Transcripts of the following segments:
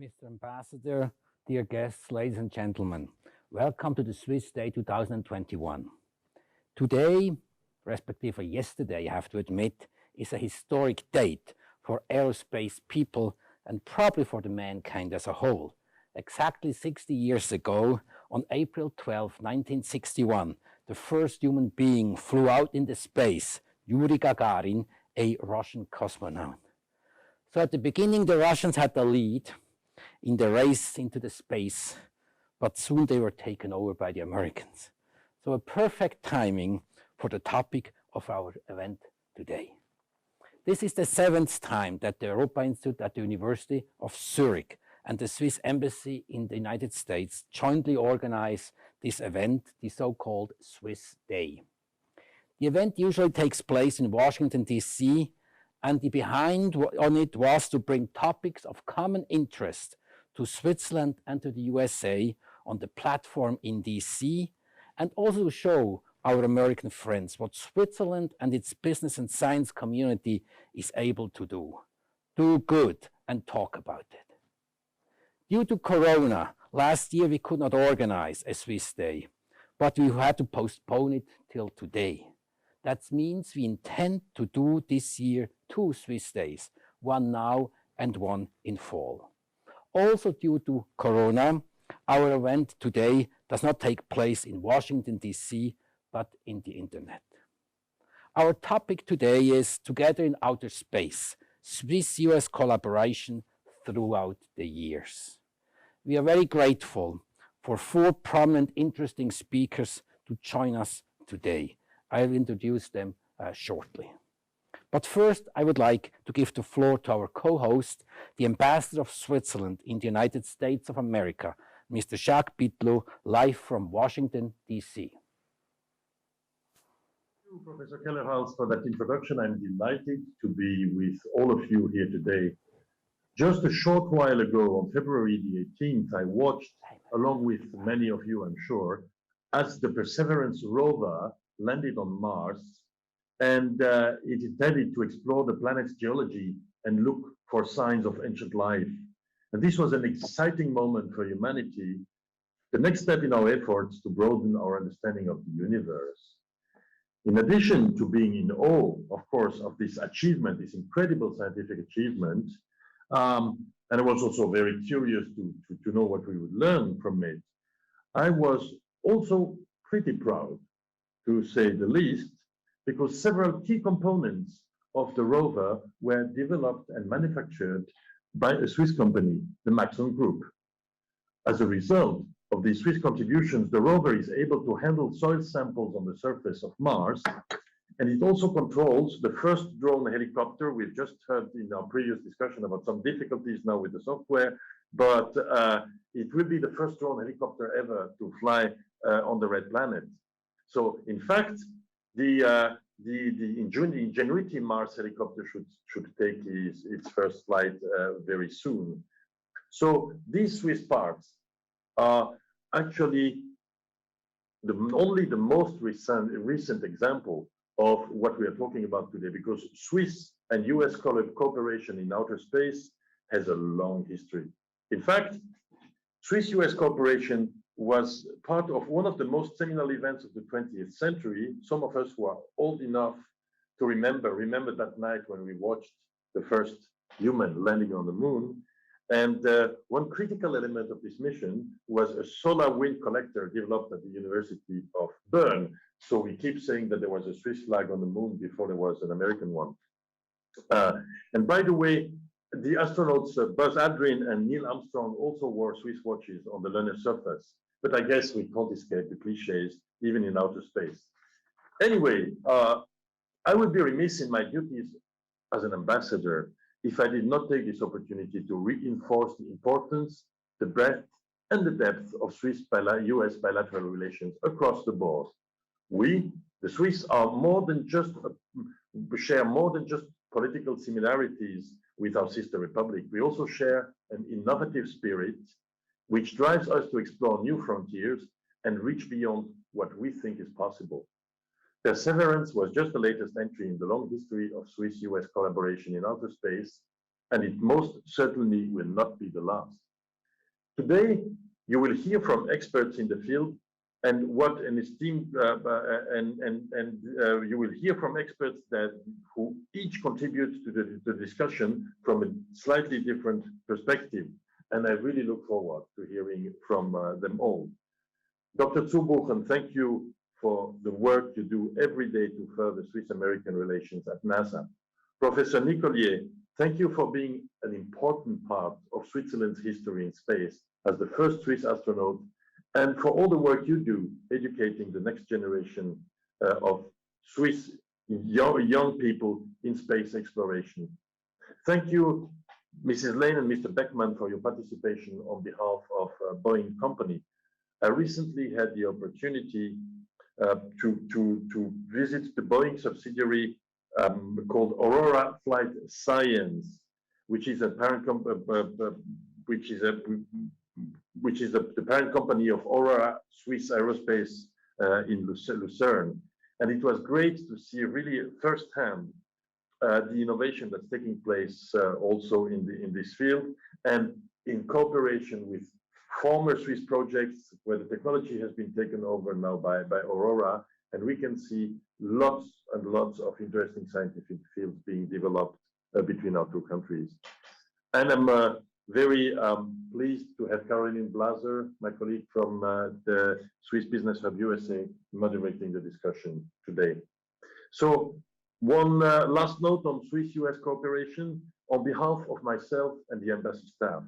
Mr. Ambassador, dear guests, ladies and gentlemen, welcome to the Swiss Day 2021. Today, respectively yesterday, I have to admit, is a historic date for aerospace people and probably for the mankind as a whole. Exactly 60 years ago, on April 12, 1961, the first human being flew out into space, Yuri Gagarin, a Russian cosmonaut. So at the beginning, the Russians had the lead in the race into the space, but soon they were taken over by the Americans. So a perfect timing for the topic of our event today. This is the 7th time that the Europa Institute at the University of Zurich and the Swiss Embassy in the United States jointly organize this event, the so-called Swiss Day. The event usually takes place in Washington, D.C., and the behind on it was to bring topics of common interest to Switzerland and to the USA on the platform in DC, and also to show our American friends what Switzerland and its business and science community is able to do. Do good and talk about it. Due to Corona, last year we could not organize a Swiss Day, but we had to postpone it till today. That means we intend to do this year 2 Swiss Days, one now and one in fall. Also due to Corona, our event today does not take place in Washington, D.C., but in the internet. Our topic today is Together in Outer Space, Swiss-U.S. collaboration throughout the years. We are very grateful for 4 prominent, interesting speakers to join us today. I will introduce them shortly. But first, I would like to give the floor to our co-host, the Ambassador of Switzerland in the United States of America, Mr. Jacques Pitteloud, live from Washington, D.C. Thank you, Professor Kellerhals, for that introduction. I'm delighted to be with all of you here today. Just a short while ago, on February the 18th, I watched, along with many of you, I'm sure, as the Perseverance rover landed on Mars, and it intended to explore the planet's geology and look for signs of ancient life. And this was an exciting moment for humanity, the next step in our efforts to broaden our understanding of the universe. In addition to being in awe, of course, of this achievement, this incredible scientific achievement, and I was also very curious to know what we would learn from it, I was also pretty proud, to say the least, because several key components of the rover were developed and manufactured by a Swiss company, the Maxon Group. As a result of these Swiss contributions, the rover is able to handle soil samples on the surface of Mars, and it also controls the first drone helicopter. We've just heard in our previous discussion about some difficulties now with the software, but it will be the first drone helicopter ever to fly on the Red Planet. So, in fact, the Ingenuity Mars helicopter should take its first flight very soon. So these Swiss parts are actually only the most recent example of what we are talking about today, because Swiss and US cooperation in outer space has a long history. In fact, Swiss-US cooperation was part of one of the most seminal events of the 20th century. Some of us who are old enough to remember that night when we watched the first human landing on the moon. And one critical element of this mission was a solar wind collector developed at the University of Bern. So we keep saying that there was a Swiss flag on the moon before there was an American one. And by the way, the astronauts Buzz Aldrin and Neil Armstrong also wore Swiss watches on the lunar surface. But I guess we can't escape the cliches, even in outer space. Anyway, I would be remiss in my duties as an ambassador if I did not take this opportunity to reinforce the importance, the breadth, and the depth of Swiss-US bilateral relations across the board. We, the Swiss, are share more than just political similarities with our sister republic. We also share an innovative spirit which drives us to explore new frontiers and reach beyond what we think is possible. Perseverance was just the latest entry in the long history of Swiss-US collaboration in outer space, and it most certainly will not be the last. Today, you will hear from experts in the field and what an esteemed you will hear from experts who each contribute to the discussion from a slightly different perspective. And I really look forward to hearing from them all. Dr. Zurbuchen, thank you for the work you do every day to further Swiss-American relations at NASA. Professor Nicollier, thank you for being an important part of Switzerland's history in space as the first Swiss astronaut, and for all the work you do educating the next generation of Swiss young people in space exploration. Thank you, Mrs. Laine and Mr. Beckman, for your participation on behalf of Boeing Company. I recently had the opportunity to visit the Boeing subsidiary called Aurora Flight Science, which is a parent the parent company of Aurora Swiss Aerospace in Lucerne. And it was great to see really firsthand the innovation that's taking place also in this field, and in cooperation with former Swiss projects where the technology has been taken over now by Aurora, and we can see lots and lots of interesting scientific fields being developed between our two countries. And I'm very pleased to have Caroline Blaser, my colleague from the Swiss Business Hub USA, moderating the discussion today. So one last note on Swiss-U.S. cooperation. On behalf of myself and the embassy staff,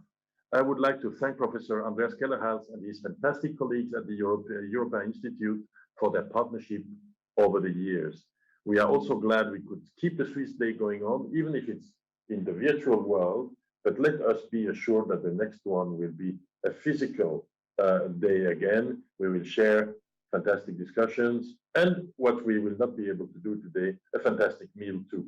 I would like to thank Professor Andreas Kellerhals and his fantastic colleagues at the Europa Institute for their partnership over the years. We are also glad we could keep the Swiss Day going on, even if it's in the virtual world, but let us be assured that the next one will be a physical day again. We will share fantastic discussions, and what we will not be able to do today, a fantastic meal too.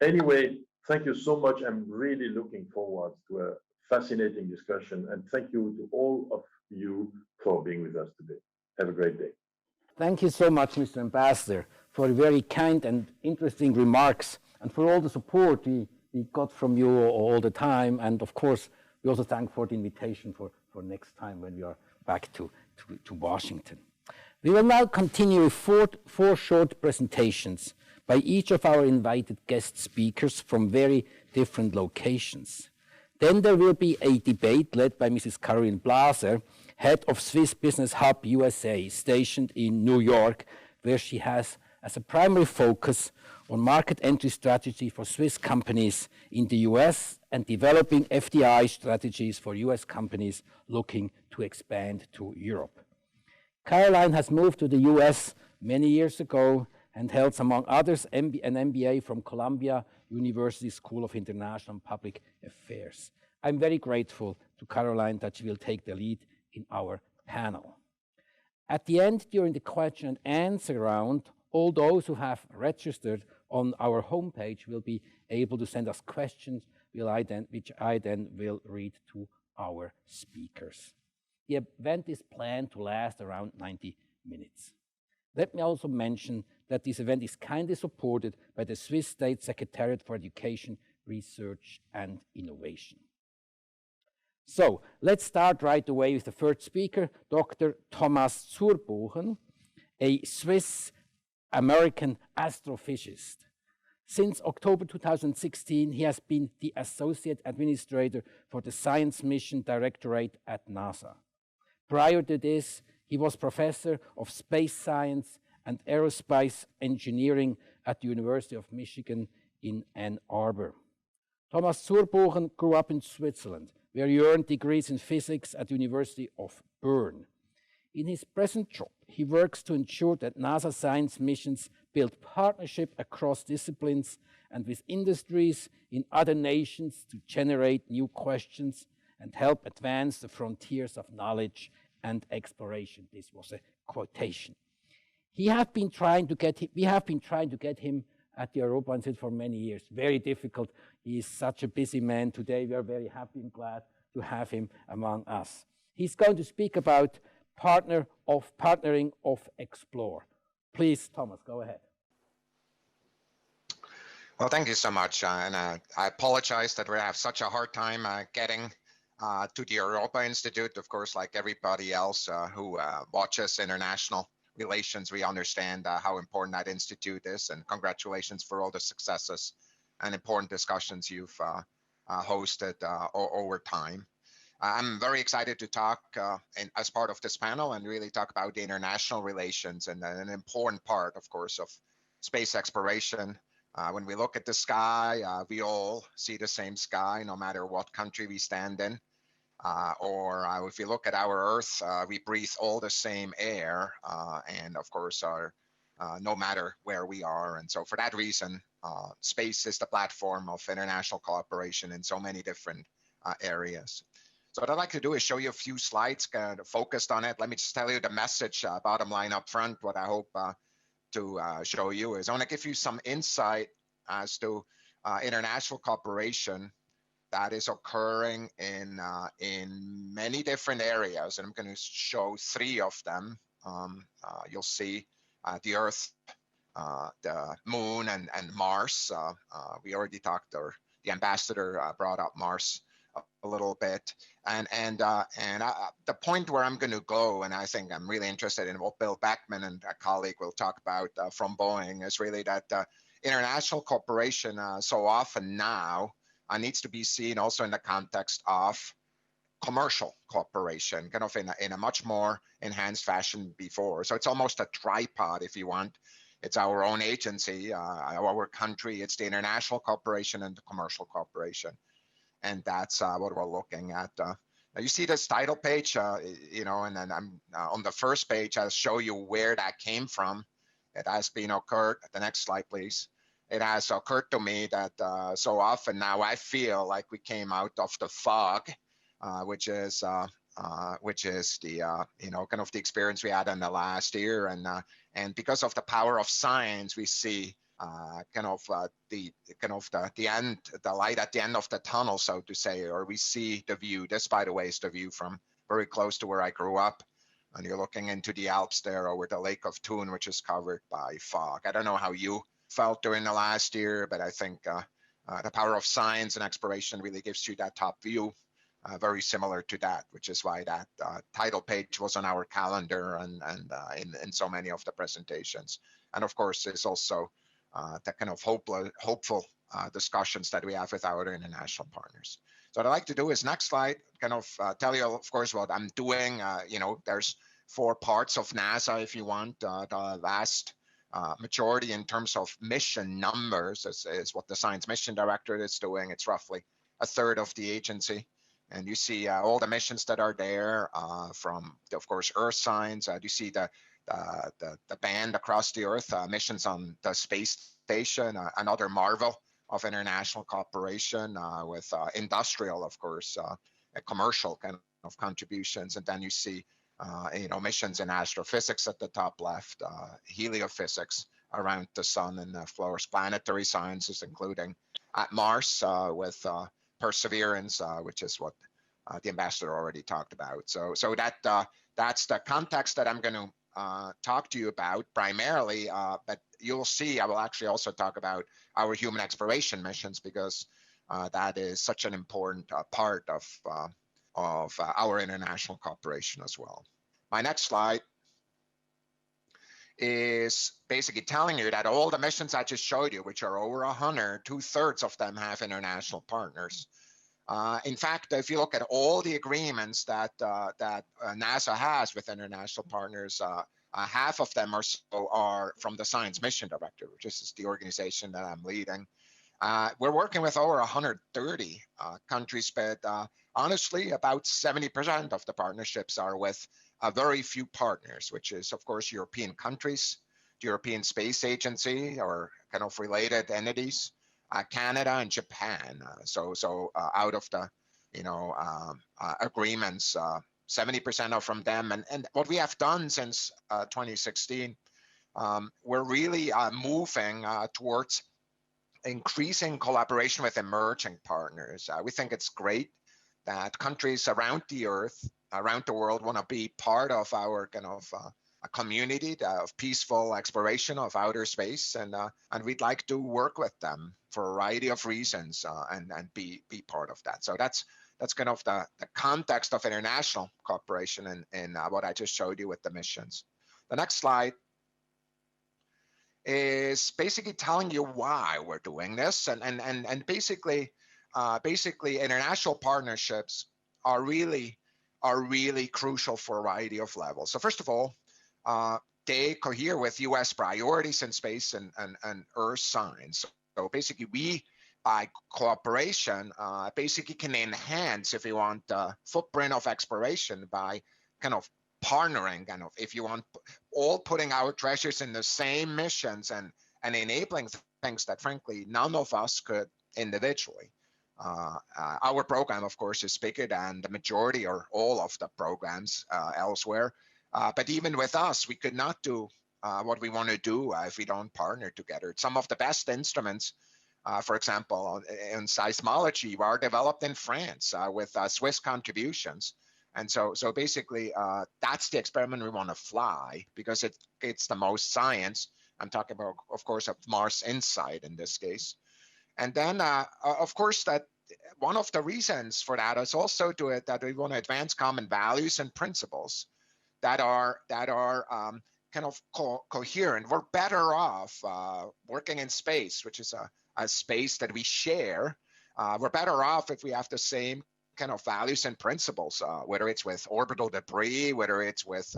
Anyway, thank you so much. I'm really looking forward to a fascinating discussion, and thank you to all of you for being with us today. Have a great day. Thank you so much, Mr. Ambassador, for very kind and interesting remarks, and for all the support we got from you all the time. And of course, we also thank for the invitation for next time when we are back to Washington. We will now continue with four short presentations by each of our invited guest speakers from very different locations. Then there will be a debate led by Mrs. Caroline Blaser, head of Swiss Business Hub USA, stationed in New York, where she has as a primary focus on market entry strategy for Swiss companies in the US and developing FDI strategies for US companies looking to expand to Europe. Caroline has moved to the US many years ago and held, among others, an MBA from Columbia University School of International and Public Affairs. I'm very grateful to Caroline that she will take the lead in our panel. At the end, during the question and answer round, all those who have registered on our homepage will be able to send us questions, which I then will read to our speakers. The event is planned to last around 90 minutes. Let me also mention that this event is kindly supported by the Swiss State Secretariat for Education, Research and Innovation. So let's start right away with the first speaker, Dr. Thomas Zurbuchen, a Swiss-American astrophysicist. Since October 2016, he has been the Associate Administrator for the Science Mission Directorate at NASA. Prior to this, he was Professor of Space Science and Aerospace Engineering at the University of Michigan in Ann Arbor. Thomas Zurbuchen grew up in Switzerland, where he earned degrees in physics at the University of Bern. In his present job, he works to ensure that NASA science missions build partnership across disciplines and with industries in other nations to generate new questions and help advance the frontiers of knowledge and exploration. This was a quotation. We have been trying to get him at the Europa Institute for many years. Very difficult. He is such a busy man. Today we are very happy and glad to have him among us. He's going to speak about partnering of Explore. Please, Thomas, go ahead. Well, thank you so much. And I apologize that we have such a hard time getting to the Europa Institute. Of course, like everybody else who watches international relations, we understand how important that institute is, and congratulations for all the successes and important discussions you've hosted over time. I'm very excited to talk as part of this panel and really talk about the international relations and an important part, of course, of space exploration. When we look at the sky, we all see the same sky, no matter what country we stand in. Or if you look at our Earth, we breathe all the same air, and of course, no matter where we are. And so for that reason, space is the platform of international cooperation in so many different areas. So what I'd like to do is show you a few slides kind of focused on it. Let me just tell you the message, bottom line up front. What I hope to show you is I want to give you some insight as to international cooperation that is occurring in many different areas, and I'm going to show three of them. You'll see the Earth, the Moon, and Mars. We already talked, or the ambassador brought up Mars a little bit, and the point where I'm going to go, and I think I'm really interested in what Bill Beckman and a colleague will talk about from Boeing, is really that international cooperation so often now needs to be seen also in the context of commercial cooperation, kind of in a much more enhanced fashion before. So it's almost a tripod, if you want. It's our own agency, our country, it's the international cooperation and the commercial cooperation. And that's what we're looking at. Now you see this title page, and then I'm on the first page, I'll show you where that came from. It has been occurred. The next slide, please. It has occurred to me that so often now I feel like we came out of the fog, which is the kind of the experience we had in the last year, and because of the power of science, we see the light at the end of the tunnel, so to say, or we see the view. This, by the way, is the view from very close to where I grew up, and you're looking into the Alps there over the Lake of Thun, which is covered by fog. I don't know how you felt during the last year, but I think the power of science and exploration really gives you that top view, very similar to that, which is why that title page was on our calendar and in so many of the presentations. And of course, there's also the kind of hopeful discussions that we have with our international partners. So what I'd like to do is next slide, kind of tell you, of course, what I'm doing. There's 4 parts of NASA, if you want. The vast majority in terms of mission numbers is what the Science Mission Directorate is doing. It's roughly a third of the agency. And you see all the missions that are there from, of course, Earth science. You see the band across the Earth, missions on the space station, another marvel of international cooperation with industrial, of course, commercial kind of contributions. And then you see missions in astrophysics at the top left, heliophysics around the sun, and of course planetary sciences, including at Mars with Perseverance, which is what the ambassador already talked about. So that's the context that I'm going to talk to you about primarily, but you'll see I will actually also talk about our human exploration missions, because that is such an important part of our international cooperation as well. My next slide is basically telling you that all the missions I just showed you, which are over 100, 2/3 of them have international partners. In fact, if you look at all the agreements that NASA has with international partners, half of them or so are from the Science Mission Directorate, which is the organization that I'm leading. We're working with over 130 countries, but honestly, about 70% of the partnerships are with very few partners, which is, of course, European countries, the European Space Agency, or kind of related entities, Canada and Japan. So out of the agreements, 70% are from them. And what we have done since 2016, we're really moving towards increasing collaboration with emerging partners. We think it's great that countries around the Earth, around the world, want to be part of our kind of a community of peaceful exploration of outer space, and we'd like to work with them for a variety of reasons and be part of that. So that's that's kind of the context of international cooperation in what I just showed you with the missions. The next slide is basically telling you why we're doing this, and basically international partnerships are really crucial for a variety of levels. So first of all, they cohere with U.S. priorities in space and Earth science. So basically, we, by cooperation, basically can enhance, if you want, the footprint of exploration by kind of partnering, kind of, if you want, all putting our treasures in the same missions and enabling things that, frankly, none of us could individually. Our program, of course, is bigger than the majority or all of the programs elsewhere. But even with us, we could not do what we want to do if we don't partner together. Some of the best instruments, for example, in seismology, were developed in France with Swiss contributions. And so basically, that's the experiment we want to fly because it's the most science. I'm talking about, of course, of Mars InSight in this case. And then, of course, that one of the reasons for that is also that we want to advance common values and principles that are kind of coherent. We're better off working in space, which is a space that we share. We're better off if we have the same kind of values and principles, whether it's with orbital debris, whether it's with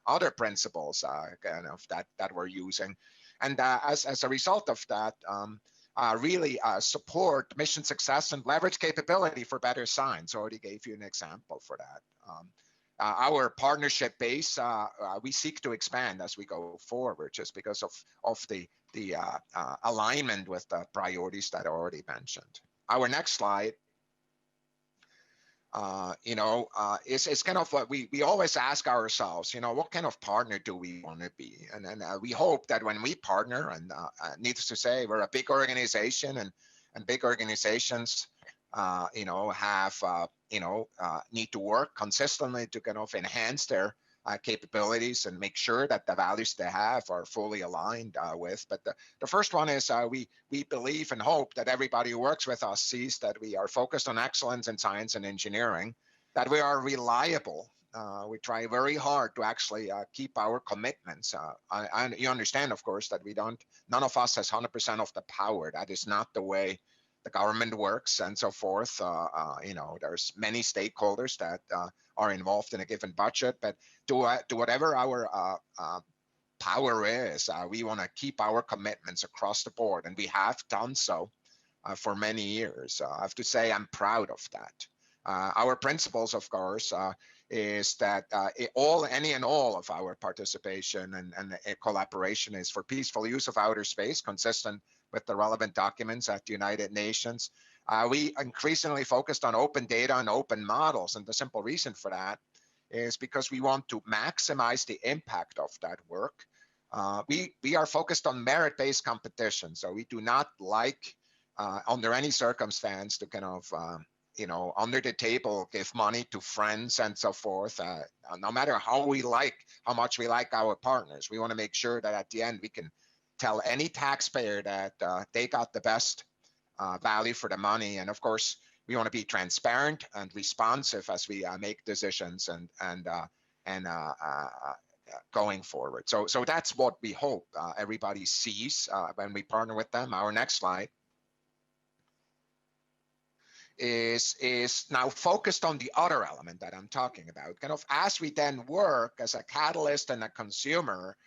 other principles kind of that we're using. And as a result of that, really support mission success and leverage capability for better science. I already gave you an example for that. Our partnership base, we seek to expand as we go forward, just because of the alignment with the priorities that I already mentioned. Our next slide, it's kind of what we always ask ourselves, what kind of partner do we want to be? And we hope that when we partner, and needless to say, we're a big organization, and big organizations, need to work consistently to kind of enhance their capabilities and make sure that the values they have are fully aligned with. But the first one is we believe and hope that everybody who works with us sees that we are focused on excellence in science and engineering, that we are reliable. We try very hard to actually keep our commitments. And you understand, of course, that none of us has 100% of the power. That is not the way the government works and so forth. There's many stakeholders that are involved in a given budget, but to whatever our power is, we want to keep our commitments across the board, and we have done so for many years. I have to say I'm proud of that. Our principles, of course, is that any and all of our participation and collaboration is for peaceful use of outer space, consistent with the relevant documents at the United Nations. We increasingly focused on open data and open models, and the simple reason for that is because we want to maximize the impact of that work. We are focused on merit-based competition, so we do not like, under any circumstance, to kind of under the table give money to friends and so forth. No matter how much we like our partners, we want to make sure that at the end we can tell any taxpayer that they got the best value for the money. And of course, we want to be transparent and responsive as we make decisions and going forward. So that's what we hope everybody sees when we partner with them. Our next slide is now focused on the other element that I'm talking about. Kind of as we then work as a catalyst and a consumer,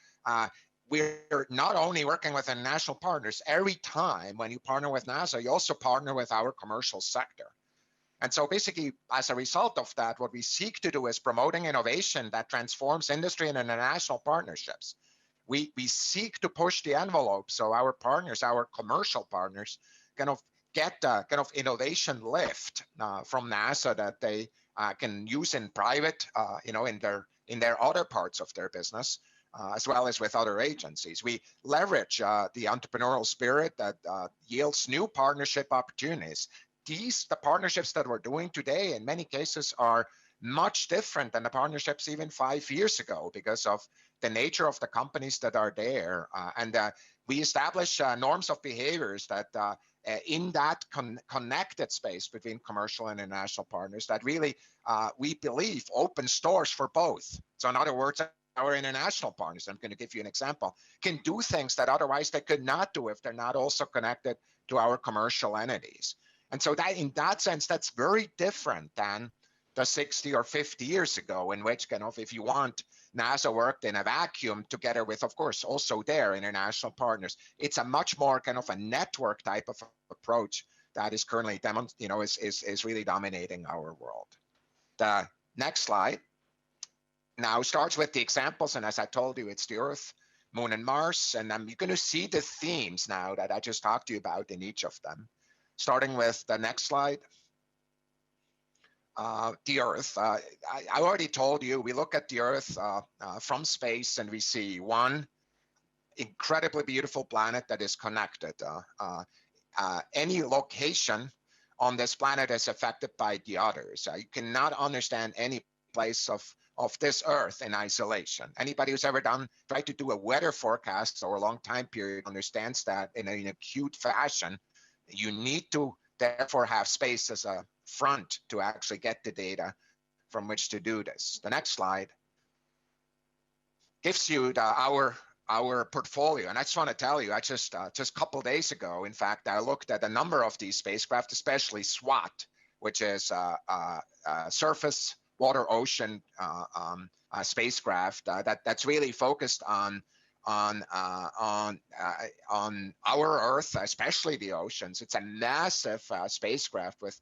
we're not only working with international partners. Every time when you partner with NASA, you also partner with our commercial sector. And so basically, as a result of that, what we seek to do is promoting innovation that transforms industry and international partnerships. We seek to push the envelope so our partners, our commercial partners, kind of get kind of innovation lift from NASA that they can use in private, in their other parts of their business. As well as with other agencies. We leverage the entrepreneurial spirit that yields new partnership opportunities. The partnerships that we're doing today, in many cases, are much different than the partnerships even 5 years ago because of the nature of the companies that are there. And we establish norms of behaviors that in that connected space between commercial and international partners that really, we believe, opens doors for both. So in other words, our international partners, I'm going to give you an example, can do things that otherwise they could not do if they're not also connected to our commercial entities. And so that, in that sense, that's very different than the 60 or 50 years ago, in which kind of, if you want, NASA worked in a vacuum together with, of course, also their international partners. It's a much more kind of a network type of approach that is currently, is really dominating our world. The next slide now starts with the examples, and as I told you, it's the Earth, Moon, and Mars, and you're going to see the themes now that I just talked to you about in each of them. Starting with the next slide. The Earth. I already told you, we look at the Earth from space and we see one incredibly beautiful planet that is connected. Any location on this planet is affected by the others. You cannot understand any place of this Earth in isolation. Anybody who's ever tried to do a weather forecast over a long time period understands that in an acute fashion. You need to therefore have space as a front to actually get the data from which to do this. The next slide gives you our portfolio. And I just want to tell you, I just a couple days ago, in fact, I looked at a number of these spacecraft, especially SWAT, which is surface, water, ocean spacecraft that's really focused on our Earth, especially the oceans. It's a massive spacecraft with,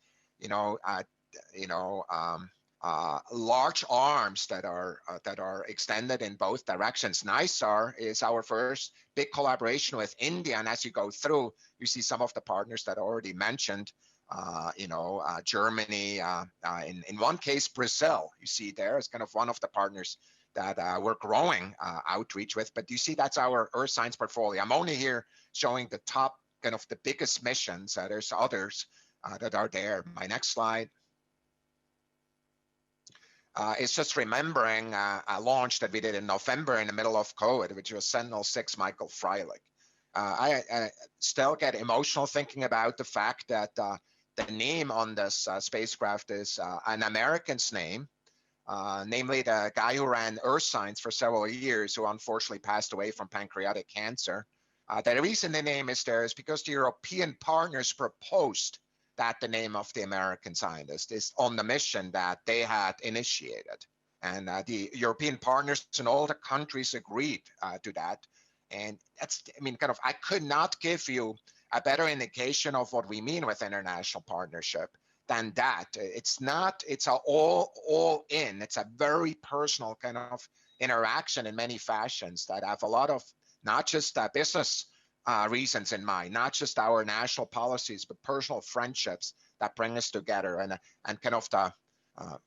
large arms that are extended in both directions. NISAR is our first big collaboration with India, and as you go through, you see some of the partners that I already mentioned. Germany, in one case, Brazil. You see there is kind of one of the partners that we're growing outreach with, but you see that's our Earth Science portfolio. I'm only here showing the top, kind of the biggest missions. There's others that are there. My next slide is just remembering a launch that we did in November in the middle of COVID, which was Sentinel-6 Michael Freilich. I still get emotional thinking about the fact that the name on this spacecraft is an American's name, namely the guy who ran Earth Science for several years, who unfortunately passed away from pancreatic cancer. The reason the name is there is because the European partners proposed that the name of the American scientist is on the mission that they had initiated. And the European partners and all the countries agreed to that. And that's, I could not give you a better indication of what we mean with international partnership than that. It's all in. It's a very personal kind of interaction in many fashions that have a lot of not just business reasons in mind, not just our national policies, but personal friendships that bring us together. And kind of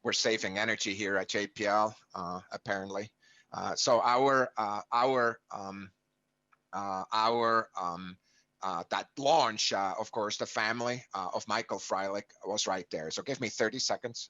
we're saving energy here at JPL, apparently. So that launch, of course, the family of Michael Freilich was right there. So give me 30 seconds.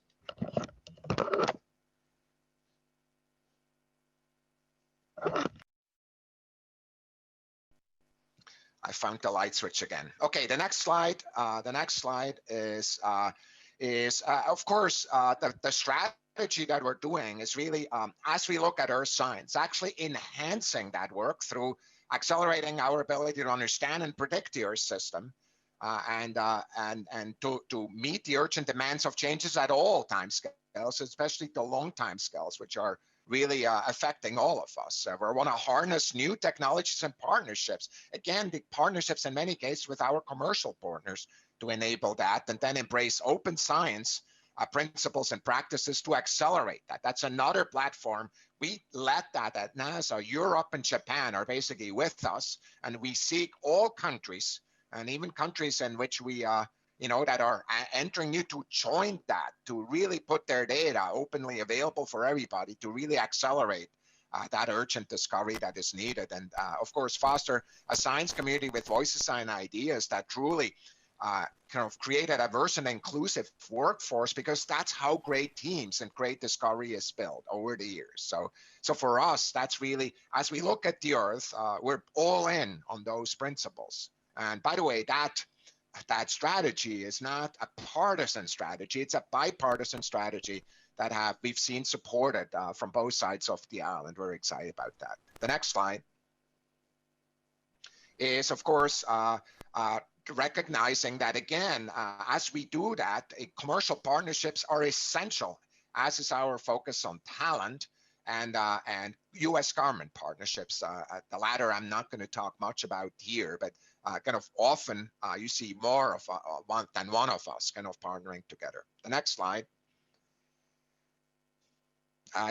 I found the light switch again. Okay, the next slide. The next slide is of course, the strategy that we're doing is really, as we look at Earth science, actually enhancing that work through accelerating our ability to understand and predict the Earth system, and to meet the urgent demands of changes at all time scales, especially the long time scales, which are really affecting all of us. We want to harness new technologies and partnerships. Again, the partnerships in many cases with our commercial partners to enable that, and then embrace open science principles and practices to accelerate that. That's another platform. We let that at NASA. Europe and Japan are basically with us, and we seek all countries, and even countries in which we that are entering new, to join that, to really put their data openly available for everybody, to really accelerate that urgent discovery that is needed. And of course, foster a science community with voices and ideas that truly kind of create a diverse and inclusive workforce, because that's how great teams and great discovery is built over the years. So for us, that's really, as we look at the Earth, we're all in on those principles. And by the way, that strategy is not a partisan strategy. It's a bipartisan strategy that we've seen supported from both sides of the aisle, and we're excited about that. The next slide is, of course, recognizing that, again, as we do that, commercial partnerships are essential, as is our focus on talent and U.S. government partnerships. The latter I'm not going to talk much about here, but kind of often you see more of one of us kind of partnering together. The next slide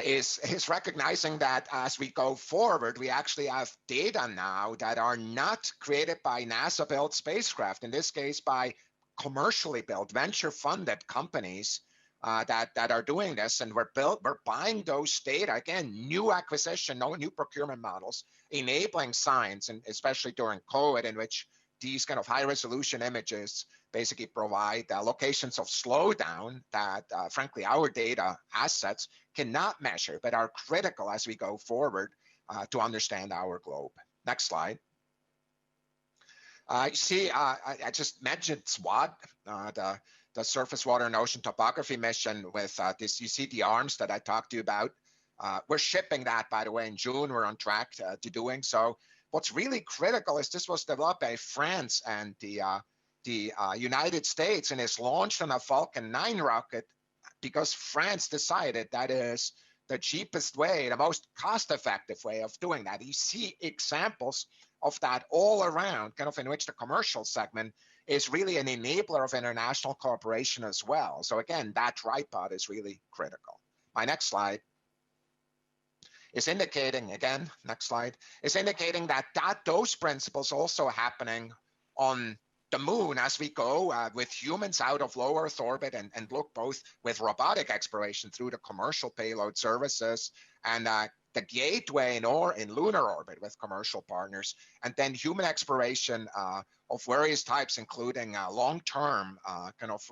is recognizing that as we go forward, we actually have data now that are not created by NASA-built spacecraft, in this case by commercially built, venture-funded companies that are doing this, and we're buying those data, again, new acquisition, no new procurement models, enabling science, and especially during COVID, in which these kind of high-resolution images basically provide locations of slowdown that, frankly, our data assets cannot measure, but are critical as we go forward to understand our globe. Next slide. You see, I just mentioned SWOT, the Surface, Water, and Ocean Topography mission with this. You see the arms that I talked to you about. We're shipping that, by the way, in June. We're on track to doing so. What's really critical is this was developed by France and the United States, and is launched on a Falcon 9 rocket because France decided that is the cheapest way, the most cost-effective way of doing that. You see examples of that all around, kind of in which the commercial segment is really an enabler of international cooperation as well. So again, that tripod is really critical. My next slide is indicating, again, next slide, is indicating that those principles also happening on the moon as we go with humans out of low Earth orbit, and look both with robotic exploration through the commercial payload services, and the gateway in lunar orbit with commercial partners, and then human exploration of various types, including long-term kind of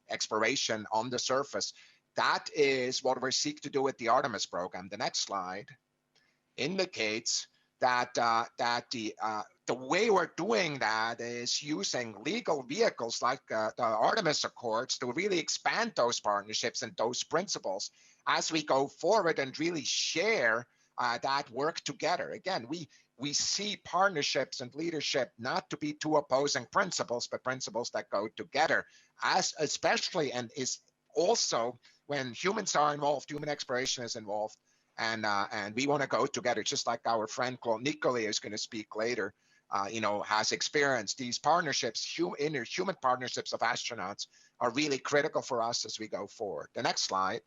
exploration on the surface. That is what we seek to do with the Artemis program. The next slide indicates that the way we're doing that is using legal vehicles like the Artemis Accords to really expand those partnerships and those principles as we go forward, and really share that work together. Again, we see partnerships and leadership not to be two opposing principles, but principles that go together, especially and is also when humans are involved, human exploration is involved, and we want to go together, just like our friend Claude Nicollier is going to speak later, has experienced. These partnerships, human partnerships of astronauts, are really critical for us as we go forward. The next slide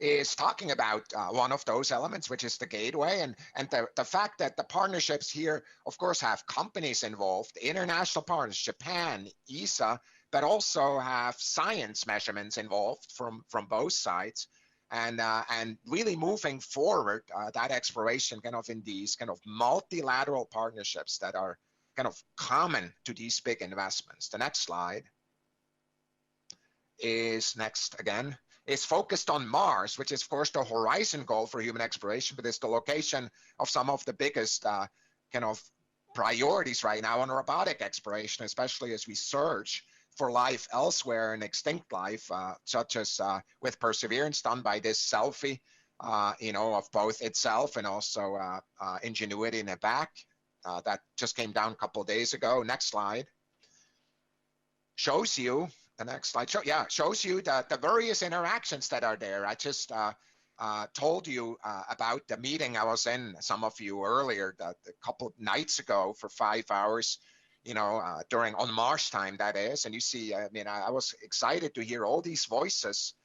is talking about one of those elements, which is the gateway, and the fact that the partnerships here, of course, have companies involved, international partners, Japan, ESA, but also have science measurements involved from both sides, and really moving forward that exploration kind of in these kind of multilateral partnerships that are kind of common to these big investments. The next slide is focused on Mars, which is, of course, the horizon goal for human exploration, but it's the location of some of the biggest kind of priorities right now on robotic exploration, especially as we search for life elsewhere and extinct life, such as with Perseverance done by this selfie, of both itself and also Ingenuity in the back. That just came down a couple of days ago. Next slide shows you, the next slide shows you the various interactions that are there. I just told you about the meeting I was in, some of you earlier, a couple of nights ago for 5 hours, on Mars time, that is. And you see, I was excited to hear all these voices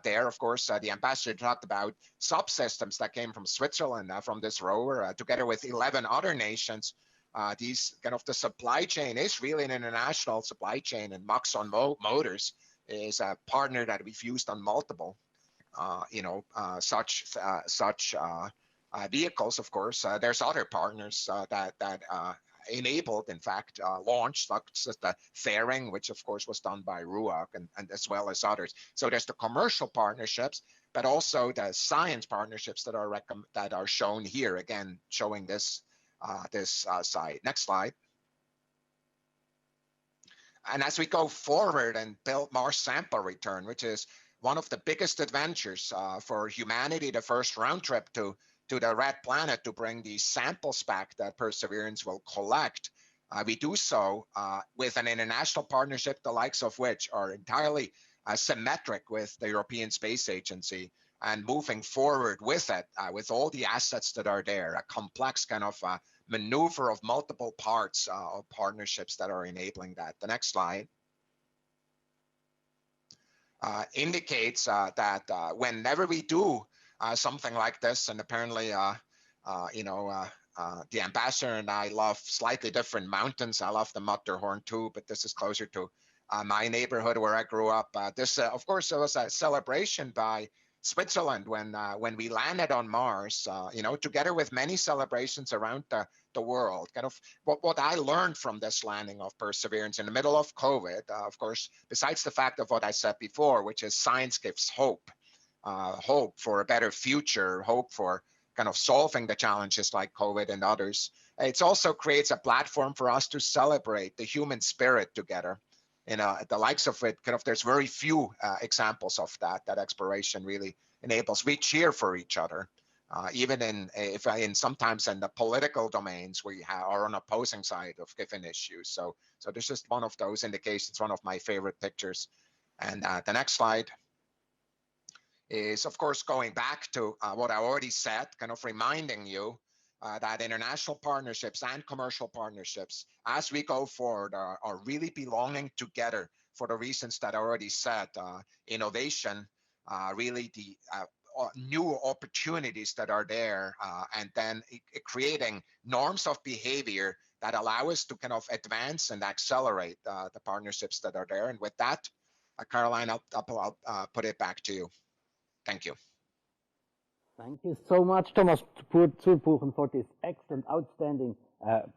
there. Of course, the ambassador talked about subsystems that came from Switzerland, from this rover, together with 11 other nations. These kind of the supply chain is really an international supply chain, and Maxon Motors is a partner that we've used on multiple, such vehicles. Of course, there's other partners that enabled, in fact, launched, such as the fairing, which of course was done by RUAC and as well as others. So there's the commercial partnerships, but also the science partnerships that are shown here, again, showing this side. Next slide. And as we go forward and build more sample return, which is one of the biggest adventures for humanity, the first round trip to the red planet to bring these samples back that Perseverance will collect. We do so with an international partnership, the likes of which are entirely symmetric with the European Space Agency, and moving forward with it, with all the assets that are there, a complex kind of maneuver of multiple parts of partnerships that are enabling that. The next slide indicates that whenever we do something like this, and apparently, the ambassador and I love slightly different mountains. I love the Matterhorn too, but this is closer to my neighborhood where I grew up. This, of course, it was a celebration by Switzerland when we landed on Mars, together with many celebrations around the world. Kind of what I learned from this landing of Perseverance in the middle of COVID, of course, besides the fact of what I said before, which is science gives hope, hope for a better future, hope for kind of solving the challenges like COVID and others. It also creates a platform for us to celebrate the human spirit together. The likes of it, kind of, there's very few examples of that exploration really enables. We cheer for each other, even in sometimes in the political domains we are on opposing side of given issues. So there's just one of those indications, one of my favorite pictures. And the next slide is, of course, going back to what I already said, kind of reminding you that international partnerships and commercial partnerships, as we go forward, are really belonging together for the reasons that I already said. Innovation, really the new opportunities that are there, and then creating norms of behavior that allow us to kind of advance and accelerate the partnerships that are there. And with that, Caroline, I'll put it back to you. Thank you. Thank you so much, Thomas Zurbuchen, for this excellent, outstanding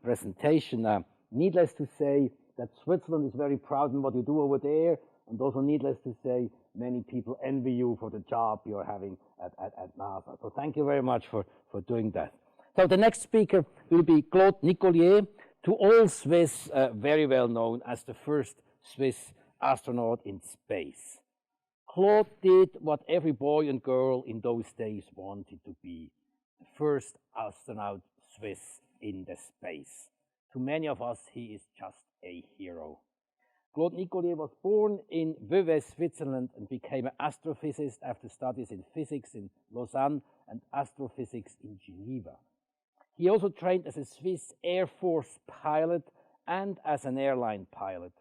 presentation. Needless to say that Switzerland is very proud in what you do over there, and also needless to say, many people envy you for the job you're having at NASA. So thank you very much for doing that. So the next speaker will be Claude Nicollier, to all Swiss very well known as the first Swiss astronaut in space. Claude did what every boy and girl in those days wanted to be, the first astronaut Swiss in the space. To many of us, he is just a hero. Claude Nicollier was born in Vevey, Switzerland, and became an astrophysicist after studies in physics in Lausanne and astrophysics in Geneva. He also trained as a Swiss Air Force pilot and as an airline pilot.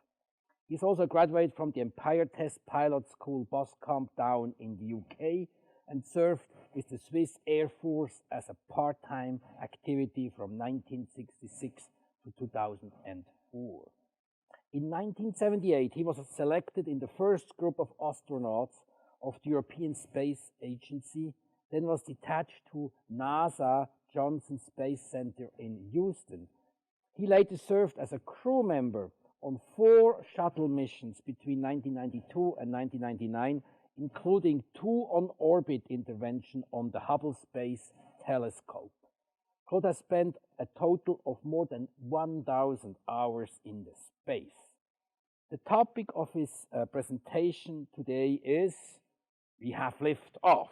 He's also a graduate from the Empire Test Pilot School Boscombe Down in the UK and served with the Swiss Air Force as a part-time activity from 1966 to 2004. In 1978, he was selected in the first group of astronauts of the European Space Agency, then was detached to NASA Johnson Space Center in Houston. He later served as a crew member on 4 shuttle missions between 1992 and 1999, including 2 on-orbit interventions on the Hubble Space Telescope. Claude has spent a total of more than 1,000 hours in the space. The topic of his presentation today is We Have Lift Off.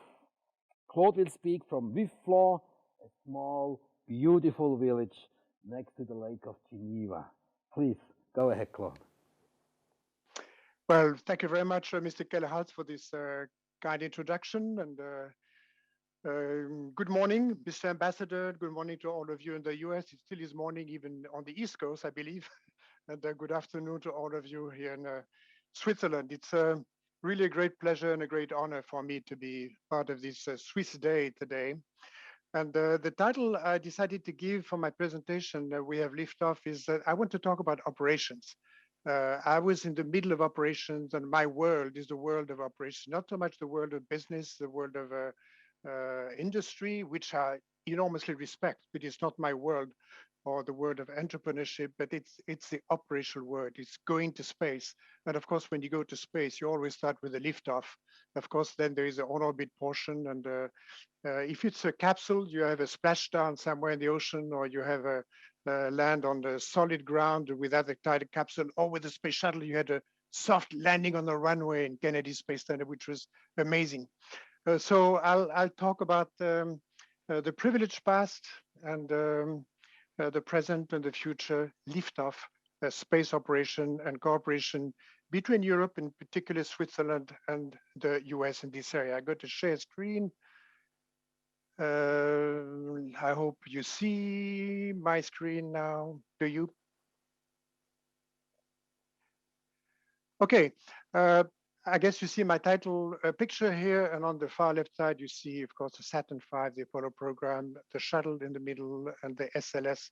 Claude will speak from Villeflon, a small, beautiful village next to the Lake of Geneva. Please. Go ahead, Claude. Well, thank you very much, Mr. Kellerhals, for this kind introduction. And good morning, Mr. Ambassador. Good morning to all of you in the US. It still is morning, even on the East Coast, I believe. And good afternoon to all of you here in Switzerland. It's really a great pleasure and a great honor for me to be part of this Swiss Day today. And the title I decided to give for my presentation, We Have Lift Off, is that I want to talk about operations. I was in the middle of operations, and my world is the world of operations, not so much the world of business, the world of industry, which are enormously respect, but it's not my world or the word of entrepreneurship, but it's the operational word. It's going to space. And of course, when you go to space, you always start with a liftoff. Of course, then there is an on-orbit portion. And if it's a capsule, you have a splashdown somewhere in the ocean, or you have a land on the solid ground without a tight capsule, or with the space shuttle, you had a soft landing on the runway in Kennedy Space Center, which was amazing. So I'll talk about the privileged past and the present and the future liftoff, space operation and cooperation between Europe, in particular Switzerland, and the US in this area. I go to share screen. I hope you see my screen now. Do you? Okay. I guess you see my title picture here, and on the far left side, you see, of course, the Saturn V, the Apollo program, the shuttle in the middle, and the SLS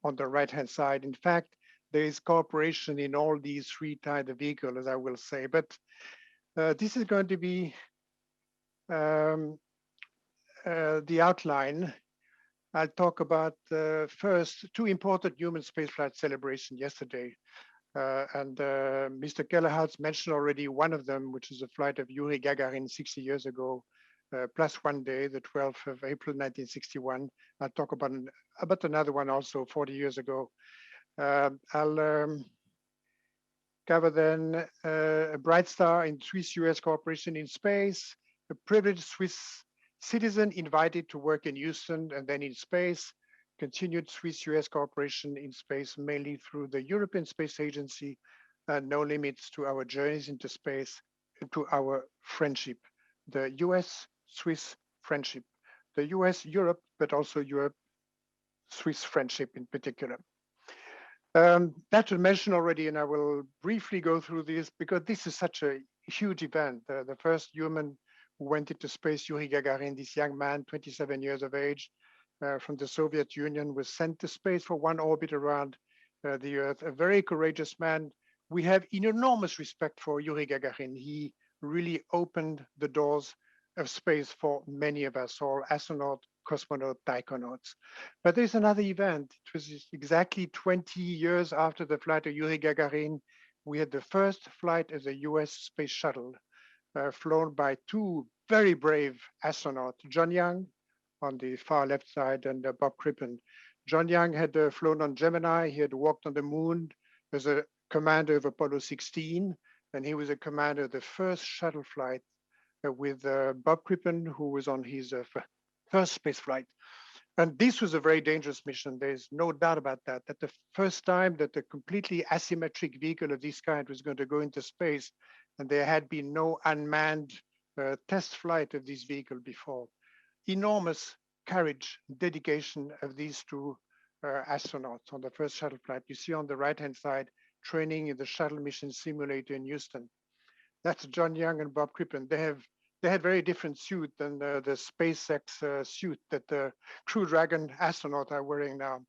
on the right-hand side. In fact, there is cooperation in all these three types of vehicles, as I will say. But this is going to be the outline. I'll talk about first two important human spaceflight celebrations yesterday. And Mr. Kellerhals mentioned already one of them, which is a flight of Yuri Gagarin 60 years ago, plus one day, the 12th of April, 1961. I'll talk about another one also 40 years ago. I'll cover then a bright star in Swiss-U.S. cooperation in space, a privileged Swiss citizen invited to work in Houston and then in space, continued Swiss-U.S. cooperation in space, mainly through the European Space Agency, and no limits to our journeys into space, and to our friendship, the US-Swiss friendship, the US-Europe, but also Europe-Swiss friendship in particular. That was mentioned already, and I will briefly go through this because this is such a huge event. The first human who went into space, Yuri Gagarin, this young man, 27 years of age, from the Soviet Union, was sent to space for one orbit around the Earth. A very courageous man. We have enormous respect for Yuri Gagarin. He really opened the doors of space for many of us, all astronaut, cosmonaut, taikonauts. But there's another event. It was exactly 20 years after the flight of Yuri Gagarin. We had the first flight as a US space shuttle, flown by two very brave astronauts, John Young on the far left side and Bob Crippen. John Young had flown on Gemini. He had walked on the moon as a commander of Apollo 16, and he was a commander of the first shuttle flight with Bob Crippen, who was on his first space flight. And this was a very dangerous mission. There's no doubt about that, that the first time that a completely asymmetric vehicle of this kind was going to go into space, and there had been no unmanned test flight of this vehicle before. Enormous courage, dedication of these two astronauts on the first shuttle flight. You see on the right-hand side, training in the shuttle mission simulator in Houston. That's John Young and Bob Crippen. They had very different suit than the SpaceX suit that the Crew Dragon astronaut are wearing now.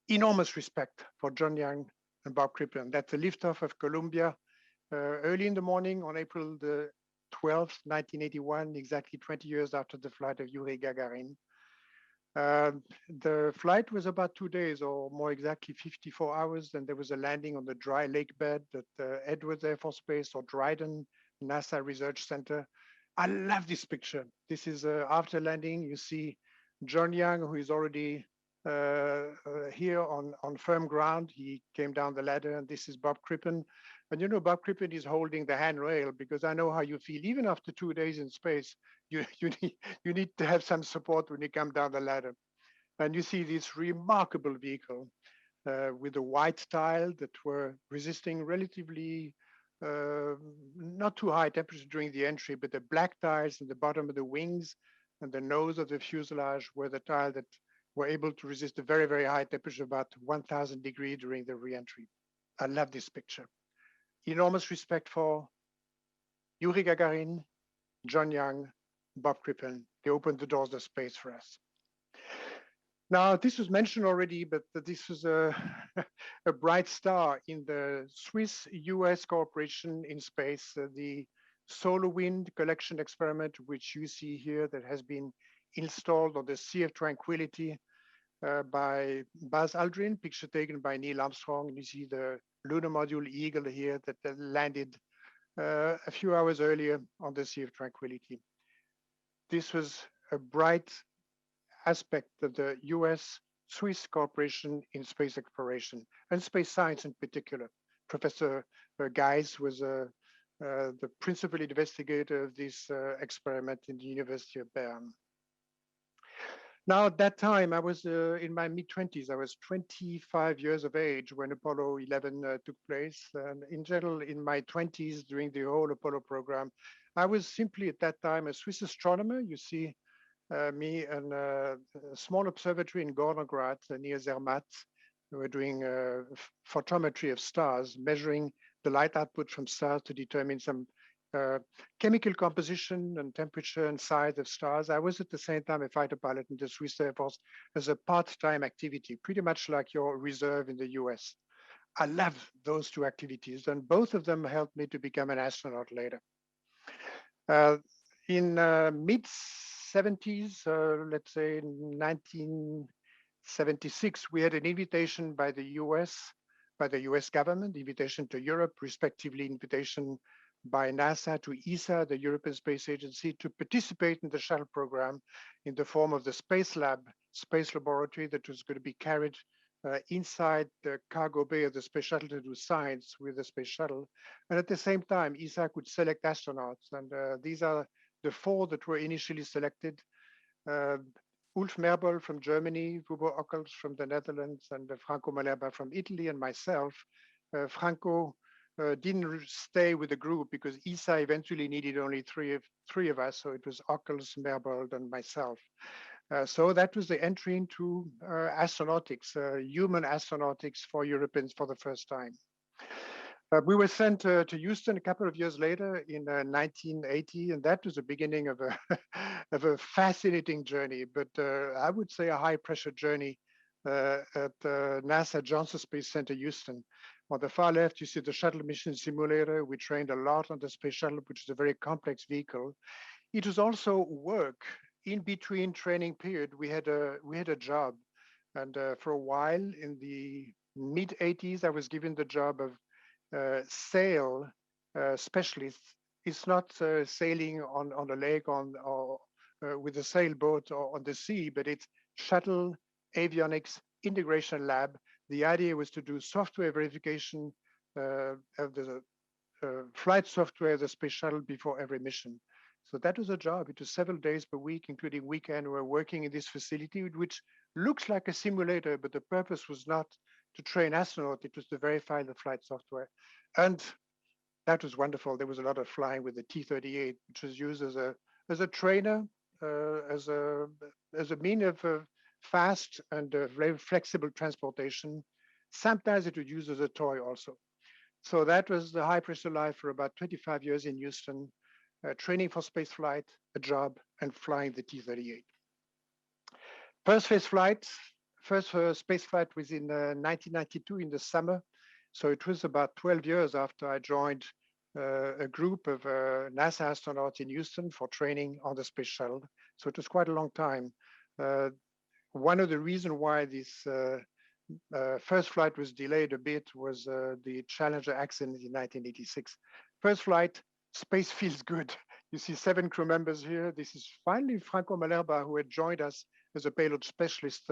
Enormous respect for John Young and Bob Crippen. That's the liftoff of Columbia early in the morning on April the 12th, 1981, exactly 20 years after the flight of Yuri Gagarin. The flight was about 2 days, or more exactly 54 hours. Then there was a landing on the dry lake bed at Edwards Air Force Base, or Dryden NASA Research Center. I love this picture. This is after landing. You see John Young, who is already here on firm ground. He came down the ladder, and this is Bob Crippen. And you know, Bob Crippen is holding the handrail, because I know how you feel. Even after 2 days in space, you need to have some support when you come down the ladder. And you see this remarkable vehicle with the white tile that were resisting relatively not too high temperature during the entry, but the black tiles in the bottom of the wings and the nose of the fuselage were the tile that were able to resist a very, very high temperature, about 1,000 degrees during the re-entry. I love this picture. Enormous respect for Yuri Gagarin, John Young, Bob Crippen. They opened the doors of space for us. Now, this was mentioned already, but this was a bright star in the Swiss-U.S. cooperation in space, the solar wind collection experiment, which you see here, that has been installed on the Sea of Tranquility by Buzz Aldrin, picture taken by Neil Armstrong. You see the lunar module Eagle here that landed a few hours earlier on the Sea of Tranquility. This was a bright aspect of the US-Swiss cooperation in space exploration and space science in particular. Professor Geis was the principal investigator of this experiment in the University of Bern. Now, at that time, I was in my mid-20s. I was 25 years of age when Apollo 11 took place. And in general, in my 20s, during the whole Apollo program, I was simply at that time a Swiss astronomer. You see me and a small observatory in Gornergrat near Zermatt. We were doing photometry of stars, measuring the light output from stars to determine some chemical composition and temperature and size of stars. I was at the same time a fighter pilot in the Swiss Air Force as a part-time activity, pretty much like your reserve in the US. I love those two activities, and both of them helped me to become an astronaut later. In mid-70s, let's say 1976, we had an invitation by the US government, invitation to Europe, respectively invitation by NASA to ESA, the European Space Agency, to participate in the shuttle program in the form of the Space Lab, space laboratory that was going to be carried inside the cargo bay of the space shuttle to do science with the space shuttle. And at the same time, ESA could select astronauts. And these are the four that were initially selected. Ulf Merbold from Germany, Hugo Ockels from the Netherlands, and Franco Malerba from Italy, and myself. Franco didn't stay with the group because ESA eventually needed only three of us. So it was Ockels, Merbold, and myself. So that was the entry into astronautics, human astronautics for Europeans for the first time. We were sent to Houston a couple of years later in 1980, and that was the beginning of a, of a fascinating journey, but I would say a high-pressure journey at NASA Johnson Space Center, Houston. On the far left, you see the shuttle mission simulator. We trained a lot on the space shuttle, which is a very complex vehicle. It was also work. In between training period, we had a job, and for a while in the mid-80s, I was given the job of sail specialist. It's not sailing on a lake or with a sailboat or on the sea, but it's shuttle avionics integration lab. The idea was to do software verification of the flight software of the space shuttle before every mission. So that was a job. It was several days per week, including weekend. We were working in this facility, which looks like a simulator, but the purpose was not to train astronauts. It was to verify the flight software. And that was wonderful. There was a lot of flying with the T-38, which was used as a trainer, as a mean of fast and very flexible transportation. Sometimes it was used as a toy also. So that was the high pressure life for about 25 years in Houston, training for space flight, a job, and flying the T-38. First space flight was in 1992 in the summer. So it was about 12 years after I joined a group of NASA astronauts in Houston for training on the space shuttle. So it was quite a long time. One of the reasons why this first flight was delayed a bit was the Challenger accident in 1986. First flight, space feels good. You see 7 crew members here. This is finally Franco Malerba, who had joined us as a payload specialist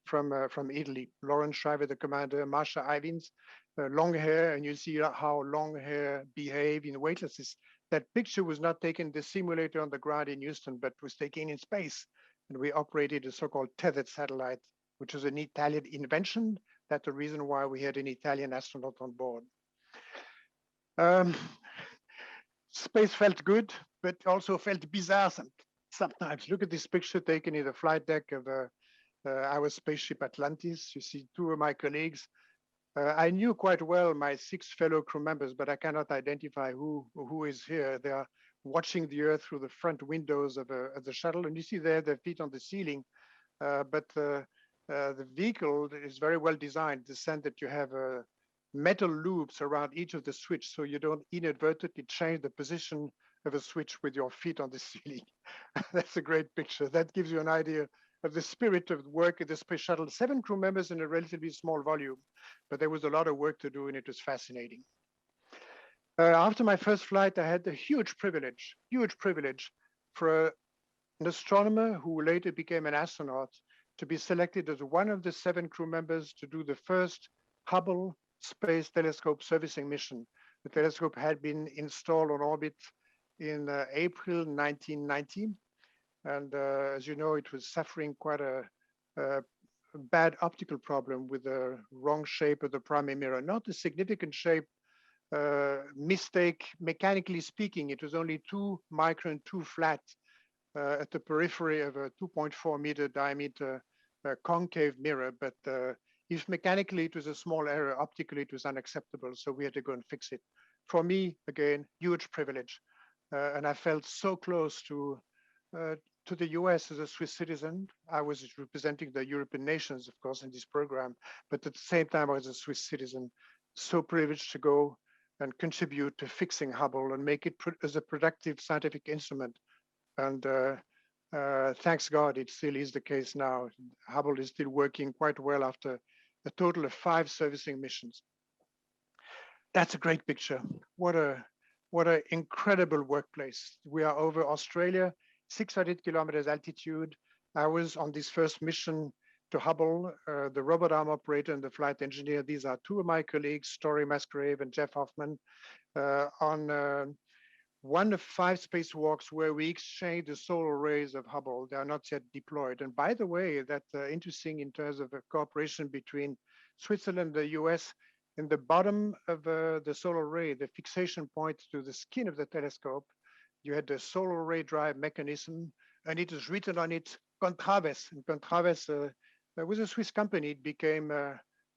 from Italy. Lawrence Shriver, the commander, Marsha Ivins, long hair, and you see how long hair behave in weightlessness. That picture was not taken in the simulator on the ground in Houston, but was taken in space. And we operated a so-called tethered satellite, which was an Italian invention. That's the reason why we had an Italian astronaut on board. Space felt good, but also felt bizarre sometimes. Look at this picture taken in the flight deck of our spaceship Atlantis. You see 2 of my colleagues. I knew quite well my 6 fellow crew members, but I cannot identify who is here. They are watching the Earth through the front windows of the shuttle, and you see there their feet on the ceiling. But the vehicle is very well designed to send that you have metal loops around each of the switch, so you don't inadvertently change the position have a switch with your feet on the ceiling. That's a great picture. That gives you an idea of the spirit of work at the space shuttle. 7 crew members in a relatively small volume, but there was a lot of work to do and it was fascinating. After my first flight, I had the huge privilege for an astronomer who later became an astronaut to be selected as one of the 7 crew members to do the first Hubble Space Telescope servicing mission. The telescope had been installed on orbit in April 1990. And as you know, it was suffering quite a bad optical problem with the wrong shape of the primary mirror. Not a significant shape mistake, mechanically speaking. It was only 2 micron, too flat at the periphery of a 2.4 meter diameter concave mirror. But if mechanically it was a small error, optically it was unacceptable. So we had to go and fix it. For me, again, huge privilege. And I felt so close to the US as a Swiss citizen. I was representing the European nations, of course, in this program, but at the same time, I was a Swiss citizen, so privileged to go and contribute to fixing Hubble and make it as a productive scientific instrument. And thanks God, it still is the case now. Hubble is still working quite well after a total of 5 servicing missions. That's a great picture. What an incredible workplace. We are over Australia, 600 kilometers altitude. I was on this first mission to Hubble, the robot arm operator and the flight engineer. These are 2 of my colleagues, Story Musgrave and Jeff Hoffman, on one of 5 spacewalks where we exchange the solar rays of Hubble. They are not yet deployed. And by the way, that's interesting in terms of the cooperation between Switzerland and the US. In the bottom of the solar ray, the fixation point to the skin of the telescope, you had the solar ray drive mechanism, and it was written on it, Contraves. And Contraves was a Swiss company. It became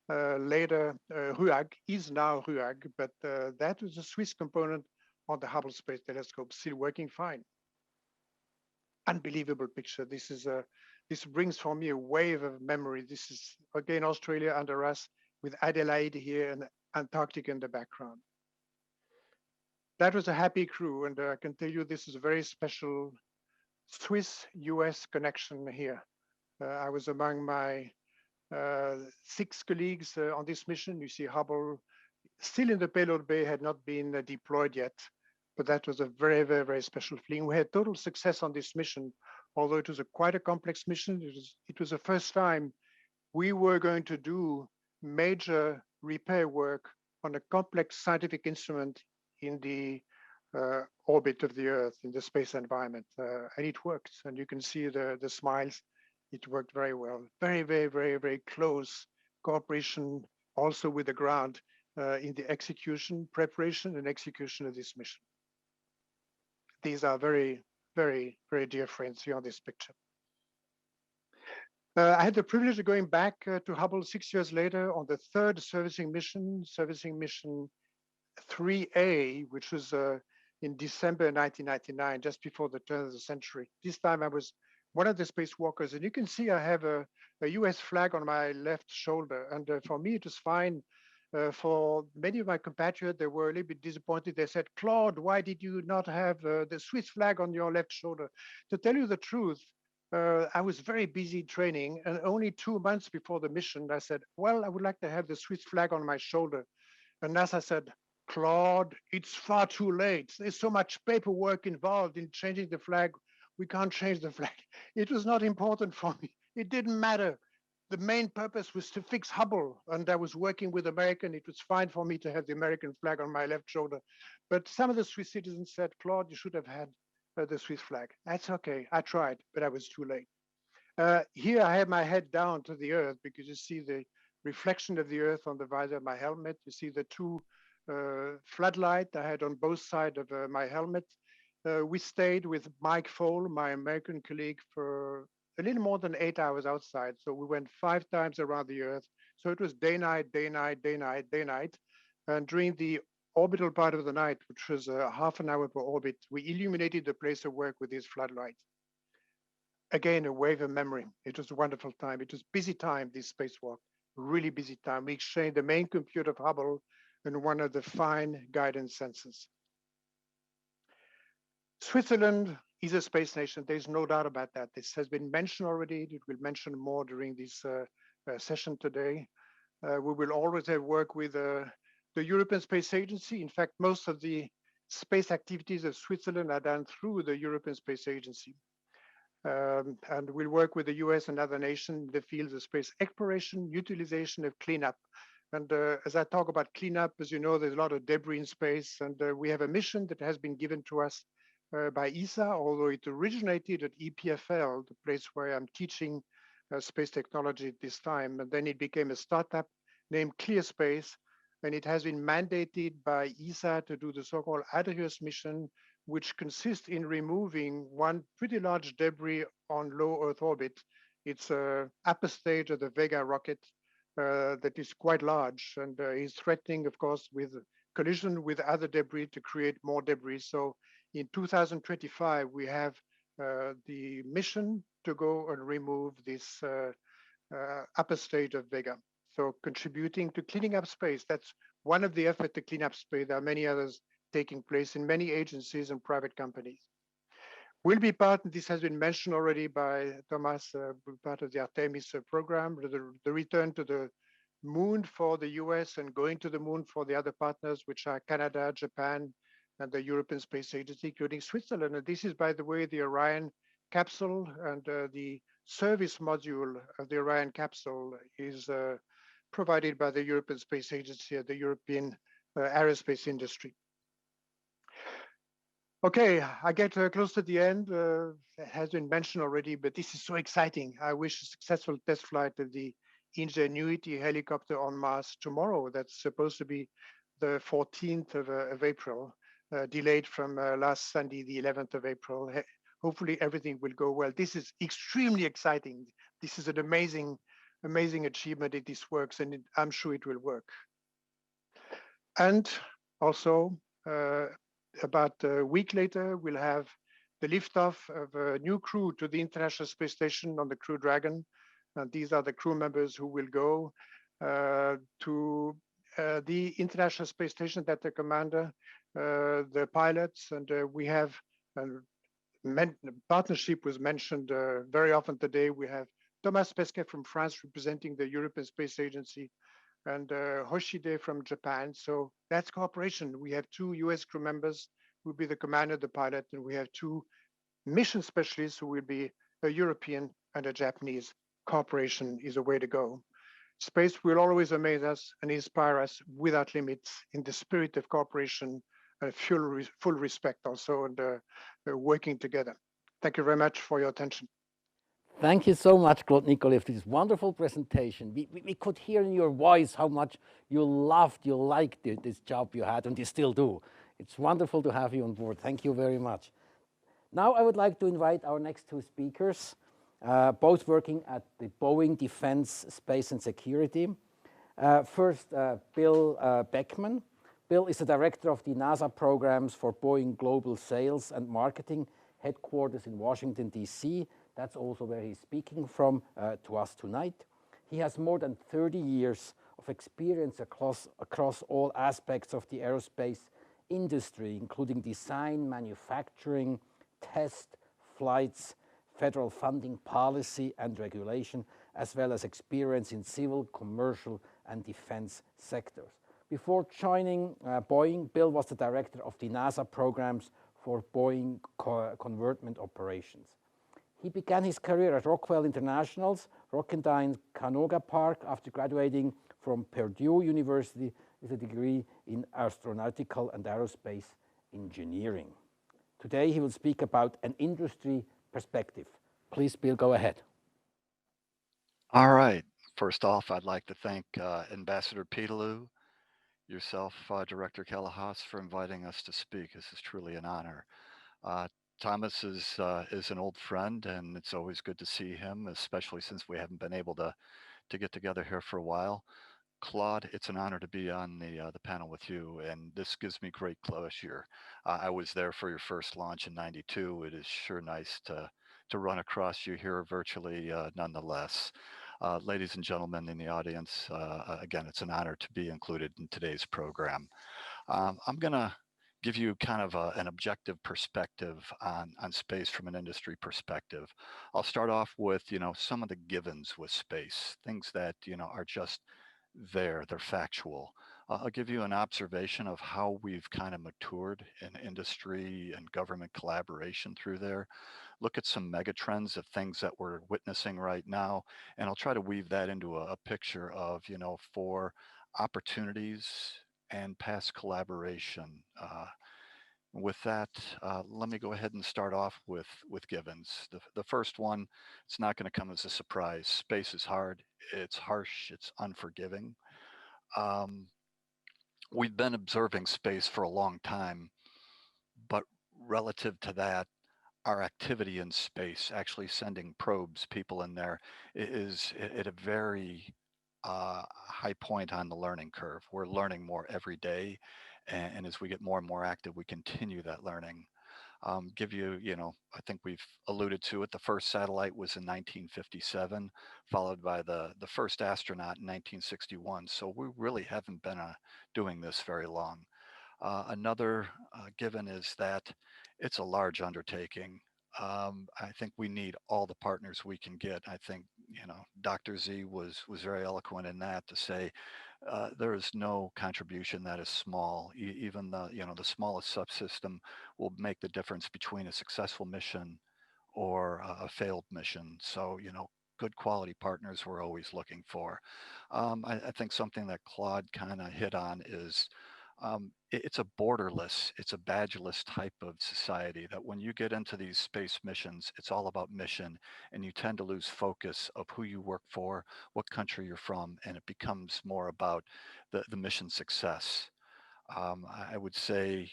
later RUAG, is now RUAG, but that was a Swiss component on the Hubble Space Telescope, still working fine. Unbelievable picture. This brings for me a wave of memory. This is, again, Australia under us, with Adelaide here and Antarctica in the background. That was a happy crew, and I can tell you this is a very special Swiss-U.S. connection here. I was among my 6 colleagues on this mission. You see Hubble still in the payload bay, had not been deployed yet, but that was a very, very, very special feeling. We had total success on this mission, although it was quite a complex mission. It was the first time we were going to do major repair work on a complex scientific instrument in the orbit of the Earth, in the space environment. And it worked. And you can see the smiles. It worked very well. Very, very, very, very close cooperation also with the ground in the execution, preparation and execution of this mission. These are very, very, very dear friends here on this picture. I had the privilege of going back to Hubble 6 years later on the 3rd servicing mission 3A, which was in December 1999, just before the turn of the century. This time I was one of the spacewalkers, and you can see I have a US flag on my left shoulder. And for me, it was fine. For many of my compatriots, they were a little bit disappointed. They said, Claude, why did you not have the Swiss flag on your left shoulder? To tell you the truth, I was very busy training, and only 2 months before the mission, I said, well, I would like to have the Swiss flag on my shoulder. And NASA said, Claude, it's far too late. There's so much paperwork involved in changing the flag. We can't change the flag. It was not important for me. It didn't matter. The main purpose was to fix Hubble, and I was working with American. It was fine for me to have the American flag on my left shoulder. But some of the Swiss citizens said, Claude, you should have had the Swiss flag. That's okay. I tried, but I was too late. Here I have my head down to the Earth because you see the reflection of the Earth on the visor of my helmet. You see the 2 floodlights I had on both sides of my helmet. We stayed with Mike Fole, my American colleague, for a little more than 8 hours outside. So we went 5 times around the Earth. So it was day, night, day, night, day, night, day, night. And during the orbital part of the night, which was half an hour per orbit, we illuminated the place of work with these floodlights. Again, a wave of memory. It was a wonderful time. It was busy time, this spacewalk, really busy time. We exchanged the main computer of Hubble and one of the fine guidance sensors. Switzerland is a space nation. There's no doubt about that. This has been mentioned already. It will mention more during this session today. We will always have work with the European Space Agency. In fact, most of the space activities of Switzerland are done through the European Space Agency. And we'll work with the US and other nations in the fields of space exploration, utilization, of cleanup. And as I talk about cleanup, as you know, there's a lot of debris in space, and we have a mission that has been given to us by ESA, although it originated at EPFL, the place where I'm teaching space technology at this time. And then it became a startup named ClearSpace, and it has been mandated by ESA to do the so-called Atlantis mission, which consists in removing one pretty large debris on low Earth orbit. It's a upper stage of the Vega rocket that is quite large and is threatening, of course, with collision with other debris to create more debris. So in 2025, we have the mission to go and remove this upper stage of Vega. So contributing to cleaning up space, that's one of the efforts to clean up space. There are many others taking place in many agencies and private companies. We'll be part, this has been mentioned already by Thomas, part of the Artemis program, the return to the moon for the US and going to the moon for the other partners, which are Canada, Japan, and the European Space Agency, including Switzerland. And this is, by the way, the Orion capsule, and the service module of the Orion capsule is provided by the European Space Agency and the European aerospace industry. Okay, I get close to the end. It has been mentioned already, but this is so exciting. I wish a successful test flight of the Ingenuity helicopter on Mars tomorrow. That's supposed to be the 14th of April, delayed from last Sunday, the 11th of April. Hopefully everything will go well. This is extremely exciting. This is an amazing, amazing achievement if this works, and I'm sure it will work. And also, about a week later, we'll have the liftoff of a new crew to the International Space Station on the Crew Dragon. And these are the crew members who will go to the International Space Station, that the commander, the pilots, and we have partnership was mentioned very often today. We have Thomas Pesquet from France representing the European Space Agency, and Hoshide from Japan. So that's cooperation. We have 2 US crew members who will be the commander, the pilot, and we have 2 mission specialists who will be a European and a Japanese. Cooperation is a way to go. Space will always amaze us and inspire us without limits in the spirit of cooperation and full respect also, and working together. Thank you very much for your attention. Thank you so much, Claude Nicollier, for this wonderful presentation. We could hear in your voice how much you loved, you liked this job you had, and you still do. It's wonderful to have you on board. Thank you very much. Now I would like to invite our next 2 speakers, both working at the Boeing Defense, Space and Security. First, Bill Beckman. Bill is the director of the NASA programs for Boeing Global Sales and Marketing, headquarters in Washington, D.C. That's also where he's speaking from to us tonight. He has more than 30 years of experience across all aspects of the aerospace industry, including design, manufacturing, test, flights, federal funding policy and regulation, as well as experience in civil, commercial, and defense sectors. Before joining Boeing, Bill was the director of the NASA programs for Boeing convertment operations. He began his career at Rockwell International's Rocketdyne Canoga Park after graduating from Purdue University with a degree in astronautical and aerospace engineering. Today, he will speak about an industry perspective. Please, Bill, go ahead. All right. First off, I'd like to thank Ambassador Pitteloud, yourself, Director Kellerhals, for inviting us to speak. This is truly an honor. Thomas is an old friend, and it's always good to see him, especially since we haven't been able to get together here for a while. Claude, it's an honor to be on the panel with you, and this gives me great pleasure. I was there for your first launch in '92. It is sure nice to run across you here virtually nonetheless. Ladies and gentlemen in the audience, again, it's an honor to be included in today's program. I'm going to give you kind of an objective perspective on space from an industry perspective. I'll start off with, some of the givens with space, things that, are just there, they're factual. I'll give you an observation of how we've kind of matured in industry and government collaboration through there. Look at some mega trends of things that we're witnessing right now, and I'll try to weave that into a picture of, for opportunities and past collaboration. With that, let me go ahead and start off with givens. The first one, it's not going to come as a surprise. Space is hard, it's harsh, it's unforgiving. Um, we've been observing space for a long time, but relative to that, our activity in space, actually sending probes, people in there, is at a very high point on the learning curve. We're learning more every day, and as we get more and more active, we continue that learning. Give you, I think we've alluded to it. The first satellite was in 1957, followed by the first astronaut in 1961. So we really haven't been doing this very long. Another given is that it's a large undertaking. I think we need all the partners we can get. I think Dr. Z was very eloquent in that to say there is no contribution that is small. Even the smallest subsystem will make the difference between a successful mission or a failed mission. So good quality partners we're always looking for. I think something that Claude kind of hit on is it's a borderless, it's a badgeless type of society that when you get into these space missions, it's all about mission, and you tend to lose focus of who you work for, what country you're from, and it becomes more about the mission success. I would say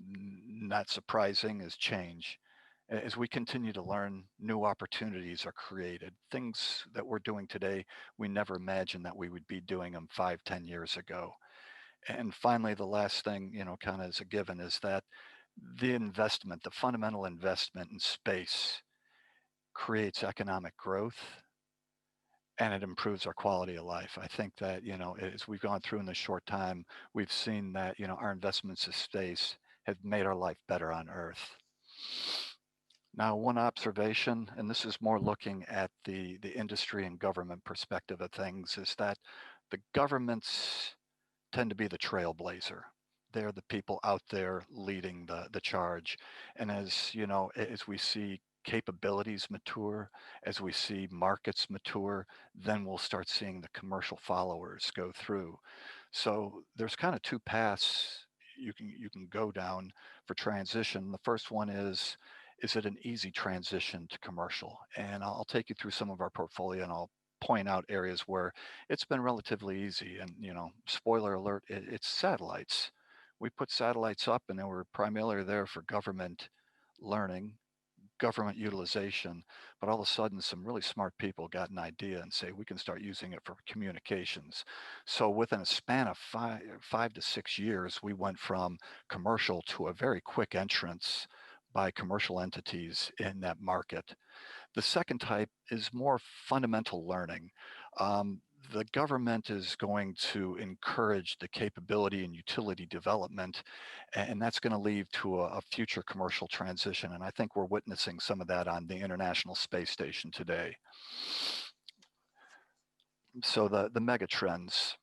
not surprising is change. As we continue to learn, new opportunities are created. Things that we're doing today, we never imagined that we would be doing them 5, 10 years ago. And finally, the last thing, kind of as a given is that the investment, the fundamental investment in space creates economic growth and it improves our quality of life. I think that, as we've gone through in this short time, we've seen that, our investments in space have made our life better on Earth. Now, one observation, and this is more looking at the industry and government perspective of things, is that the governments tend to be the trailblazer. They're the people out there leading the charge. And as as we see capabilities mature, as we see markets mature, then we'll start seeing the commercial followers go through. So there's kind of two paths you can go down for transition. The first one is it an easy transition to commercial? And I'll take you through some of our portfolio and I'll point out areas where it's been relatively easy. And, spoiler alert, it's satellites. We put satellites up and they were primarily there for government learning, government utilization, but all of a sudden some really smart people got an idea and say we can start using it for communications. So within a span of 5 to 6 years, we went from commercial to a very quick entrance by commercial entities in that market. The second type is more fundamental learning. The government is going to encourage the capability and utility development, and that's going to lead to a future commercial transition. And I think we're witnessing some of that on the International Space Station today. So the mega trends.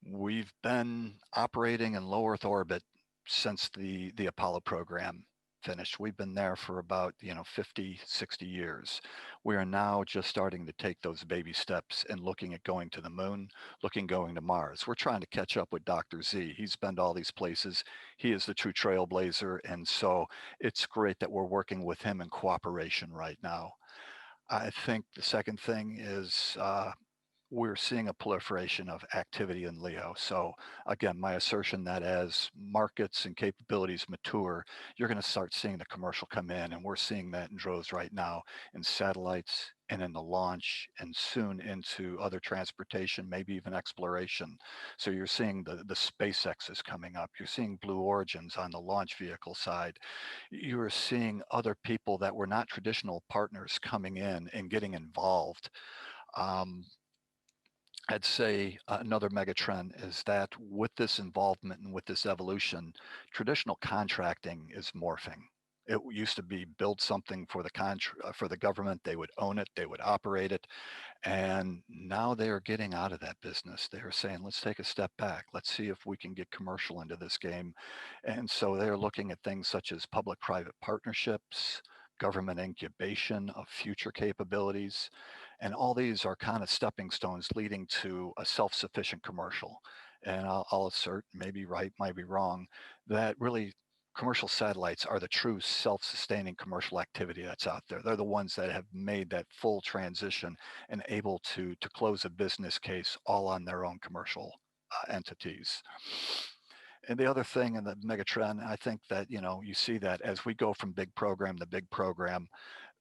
We've been operating in low Earth orbit since the Apollo program finished. We've been there for about 50, 60 years. We are now just starting to take those baby steps and looking at going to the moon, going to Mars. We're trying to catch up with Dr. Z. He's been to all these places. He is the true trailblazer, and so it's great that we're working with him in cooperation right now. I think the second thing is we're seeing a proliferation of activity in LEO. So again, my assertion that as markets and capabilities mature, you're going to start seeing the commercial come in, and we're seeing that in droves right now in satellites and in the launch and soon into other transportation, maybe even exploration. So you're seeing the SpaceX is coming up. You're seeing Blue Origins on the launch vehicle side. You're seeing other people that were not traditional partners coming in and getting involved. I'd say another megatrend is that with this involvement and with this evolution, traditional contracting is morphing. It used to be build something for the government. They would own it, they would operate it, and now they are getting out of that business. They are saying, let's take a step back. Let's see if we can get commercial into this game. And so they're looking at things such as public-private partnerships, government incubation of future capabilities. And all these are kind of stepping stones leading to a self-sufficient commercial. And I'll assert, maybe right, might be wrong, that really commercial satellites are the true self-sustaining commercial activity that's out there. They're the ones that have made that full transition and able to close a business case all on their own commercial entities. And the other thing in the megatrend, I think that, you see that as we go from big program to big program,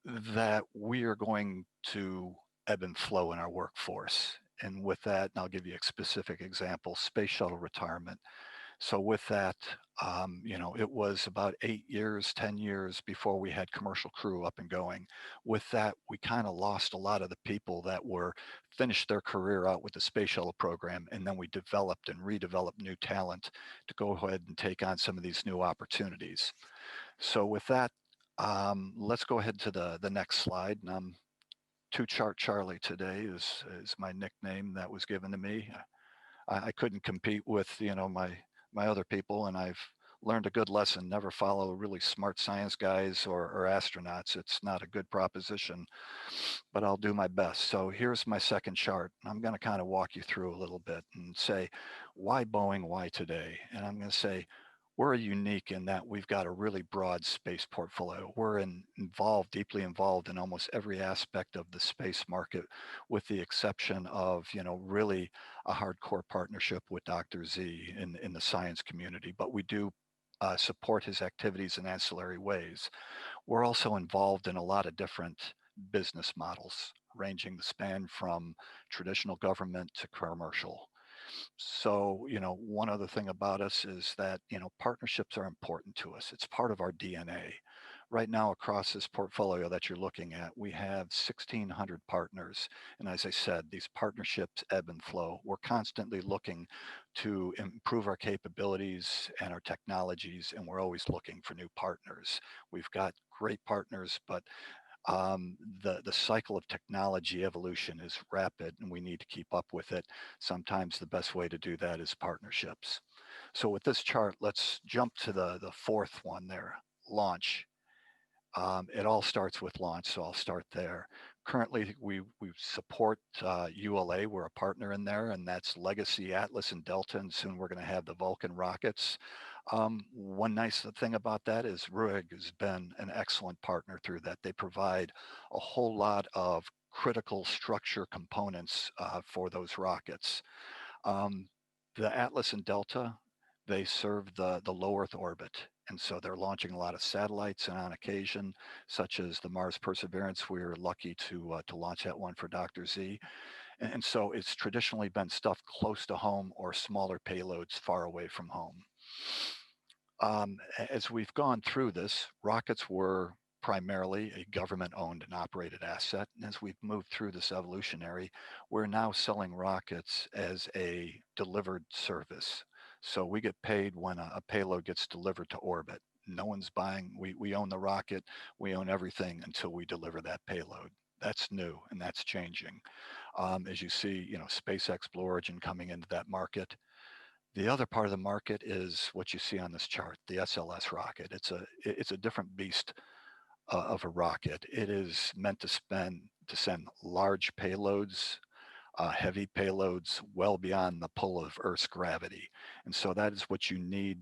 that we are going to ebb and flow in our workforce. And with that, and I'll give you a specific example, space shuttle retirement. So with that, it was about 8 years, 10 years before we had commercial crew up and going. With that, we kind of lost a lot of the people that were finished their career out with the space shuttle program, and then we developed and redeveloped new talent to go ahead and take on some of these new opportunities. So with that, let's go ahead to the next slide. And Two Chart Charlie today is my nickname that was given to me. I couldn't compete with my other people, and I've learned a good lesson: never follow really smart science guys or astronauts. It's not a good proposition, but I'll do my best. So here's my second chart. I'm going to kind of walk you through a little bit and say, why Boeing, why today? And I'm going to say, we're unique in that we've got a really broad space portfolio. We're involved, deeply involved in almost every aspect of the space market, with the exception of, really a hardcore partnership with Dr. Z in the science community. But we do support his activities in ancillary ways. We're also involved in a lot of different business models, ranging the span from traditional government to commercial. So, one other thing about us is that, partnerships are important to us. It's part of our DNA. Right now, across this portfolio that you're looking at, we have 1,600 partners. And as I said, these partnerships ebb and flow. We're constantly looking to improve our capabilities and our technologies, and we're always looking for new partners. We've got great partners, but the cycle of technology evolution is rapid, and we need to keep up with it. Sometimes the best way to do that is partnerships. So with this chart, let's jump to the fourth one there, launch. It all starts with launch, so I'll start there. Currently, we support ULA. We're a partner in there, and that's Legacy, Atlas, and Delta, and soon we're going to have the Vulcan rockets. One nice thing about that is RUIG has been an excellent partner through that. They provide a whole lot of critical structure components for those rockets. The Atlas and Delta, they serve the low Earth orbit. And so they're launching a lot of satellites, and on occasion, such as the Mars Perseverance, we were lucky to launch that one for Dr. Z. And so it's traditionally been stuff close to home or smaller payloads far away from home. As we've gone through this, rockets were primarily a government-owned and operated asset. And as we've moved through this evolutionary, we're now selling rockets as a delivered service. So we get paid when a payload gets delivered to orbit. No one's buying, we own the rocket, we own everything until we deliver that payload. That's new, and that's changing. As you see, SpaceX Blue Origin coming into that market. The other part of the market is what you see on this chart, the SLS rocket. It's a different beast of a rocket. It is meant to send large payloads, heavy payloads, well beyond the pull of Earth's gravity. And so that is what you need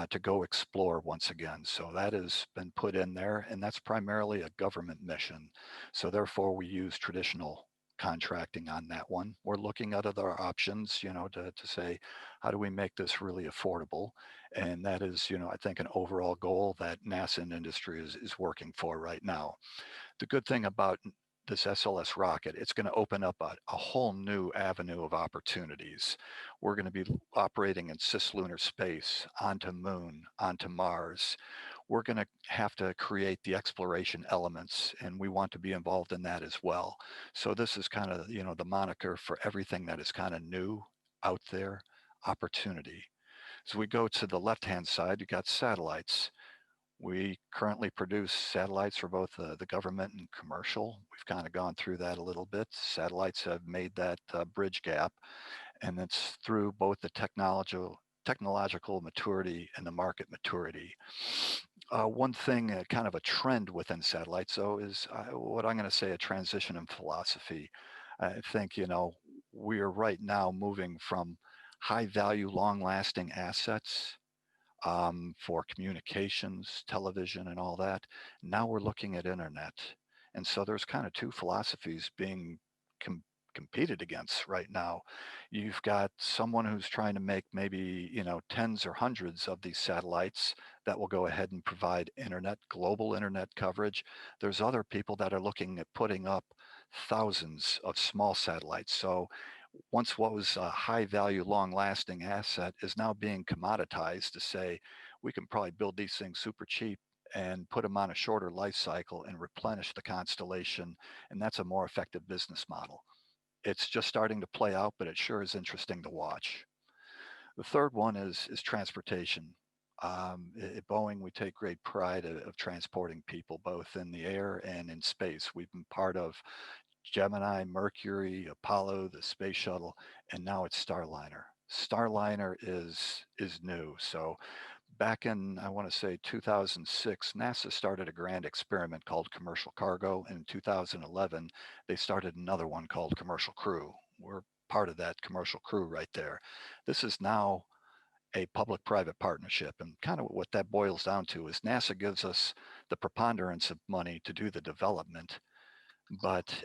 to go explore once again. So that has been put in there, and that's primarily a government mission. So therefore, we use traditional contracting on that one. We're looking at other options, to say, how do we make this really affordable? And that is, I think, an overall goal that NASA and industry is working for right now. The good thing about this SLS rocket, it's going to open up a whole new avenue of opportunities. We're going to be operating in cislunar space, onto Moon, onto Mars. We're going to have to create the exploration elements, and we want to be involved in that as well. So this is kind of, the moniker for everything that is kind of new out there, opportunity. As we go to the left-hand side, you got satellites. We currently produce satellites for both the government and commercial. We've kind of gone through that a little bit. Satellites have made that bridge gap, and it's through both the technological maturity and the market maturity. One thing, kind of a trend within satellites, though, is what I'm going to say a transition in philosophy. I think, we are right now moving from high value, long lasting assets for communications, television, and all that. Now we're looking at internet. And so there's kind of two philosophies being competed against right now. You've got someone who's trying to make maybe, tens or hundreds of these satellites that will go ahead and provide internet, global internet coverage. There's other people that are looking at putting up thousands of small satellites. So once what was a high value, long lasting asset is now being commoditized to say, we can probably build these things super cheap and put them on a shorter life cycle and replenish the constellation. And that's a more effective business model. It's just starting to play out, but it sure is interesting to watch. The third one is transportation. At Boeing, we take great pride of transporting people both in the air and in space. We've been part of Gemini, Mercury, Apollo, the space shuttle, and now it's Starliner. Starliner is new. So back in, I want to say 2006, NASA started a grand experiment called Commercial Cargo. And in 2011, they started another one called Commercial Crew. We're part of that Commercial Crew right there. This is now a public-private partnership. And kind of what that boils down to is NASA gives us the preponderance of money to do the development,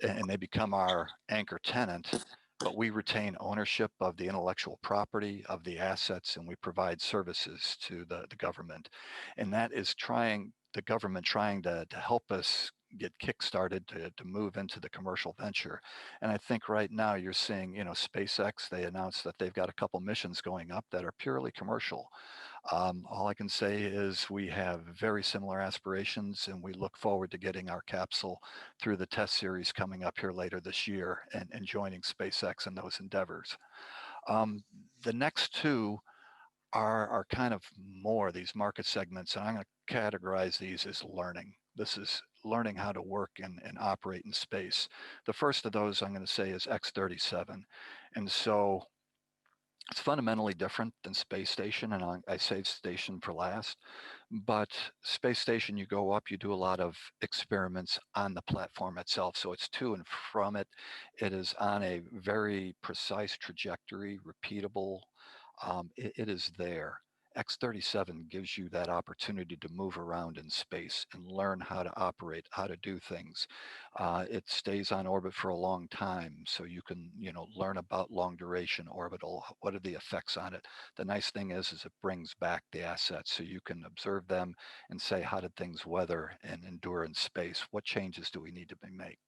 and they become our anchor tenant, but we retain ownership of the intellectual property of the assets, and we provide services to the government. And that is the government trying to help us get kickstarted to move into the commercial venture. And I think right now you're seeing, SpaceX, they announced that they've got a couple missions going up that are purely commercial. All I can say is we have very similar aspirations, and we look forward to getting our capsule through the test series coming up here later this year and joining SpaceX in those endeavors. The next two are kind of more these market segments, and I'm going to categorize these as learning. This is learning how to work and operate in space. The first of those I'm going to say is X-37. And so it's fundamentally different than space station, and I saved station for last. But space station, you go up, you do a lot of experiments on the platform itself. So it's to and from it. It is on a very precise trajectory, repeatable. It is there. X-37 gives you that opportunity to move around in space and learn how to operate, how to do things. It stays on orbit for a long time, so you can, learn about long duration orbital. What are the effects on it? The nice thing is it brings back the assets, so you can observe them and say, how did things weather and endure in space? What changes do we need to make?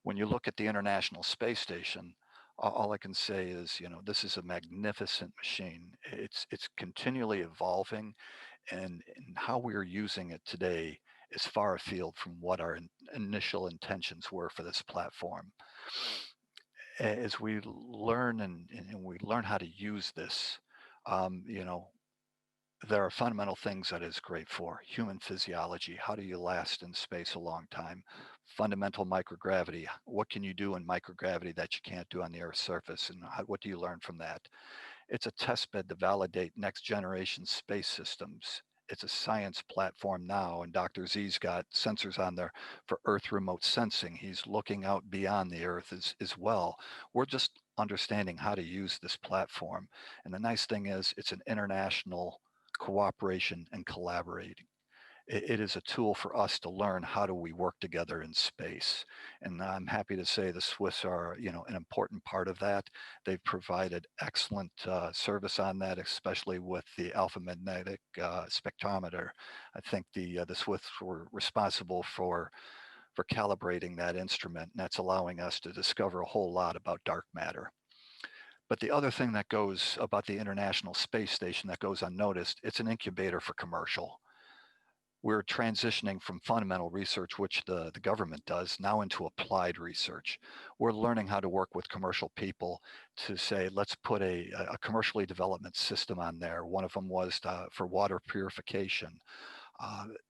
When you look at the International Space Station, all I can say is, this is a magnificent machine. It's continually evolving, and how we're using it today is far afield from what our initial intentions were for this platform. As we learn and we learn how to use this, there are fundamental things that is great for human physiology. How do you last in space a long time? Fundamental microgravity. What can you do in microgravity that you can't do on the Earth's surface? And what do you learn from that? It's a test bed to validate next generation space systems. It's a science platform now, and Dr. Z's got sensors on there for Earth remote sensing. He's looking out beyond the Earth as well. We're just understanding how to use this platform. And the nice thing is it's an international cooperation and collaborating. It is a tool for us to learn how do we work together in space. And I'm happy to say the Swiss are, an important part of that. They've provided excellent service on that, especially with the alpha magnetic spectrometer. I think the Swiss were responsible for for calibrating that instrument. And that's allowing us to discover a whole lot about dark matter. But the other thing that goes about the International Space Station that goes unnoticed, it's an incubator for commercial. We're transitioning from fundamental research, which the government does, now into applied research. We're learning how to work with commercial people to say, let's put a commercially development system on there. One of them was for water purification.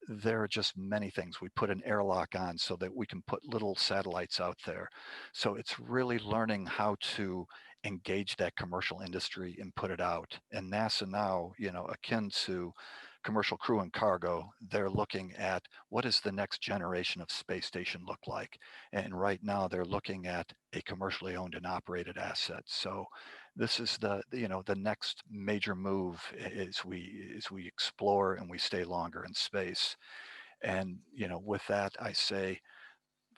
There are just many things. We put an airlock on so that we can put little satellites out there. So it's really learning how to engage that commercial industry and put it out. And NASA now, akin to commercial crew and cargo, they're looking at what does the next generation of space station look like. And right now they're looking at a commercially owned and operated asset. So this is the next major move as we explore and we stay longer in space. And with that, I say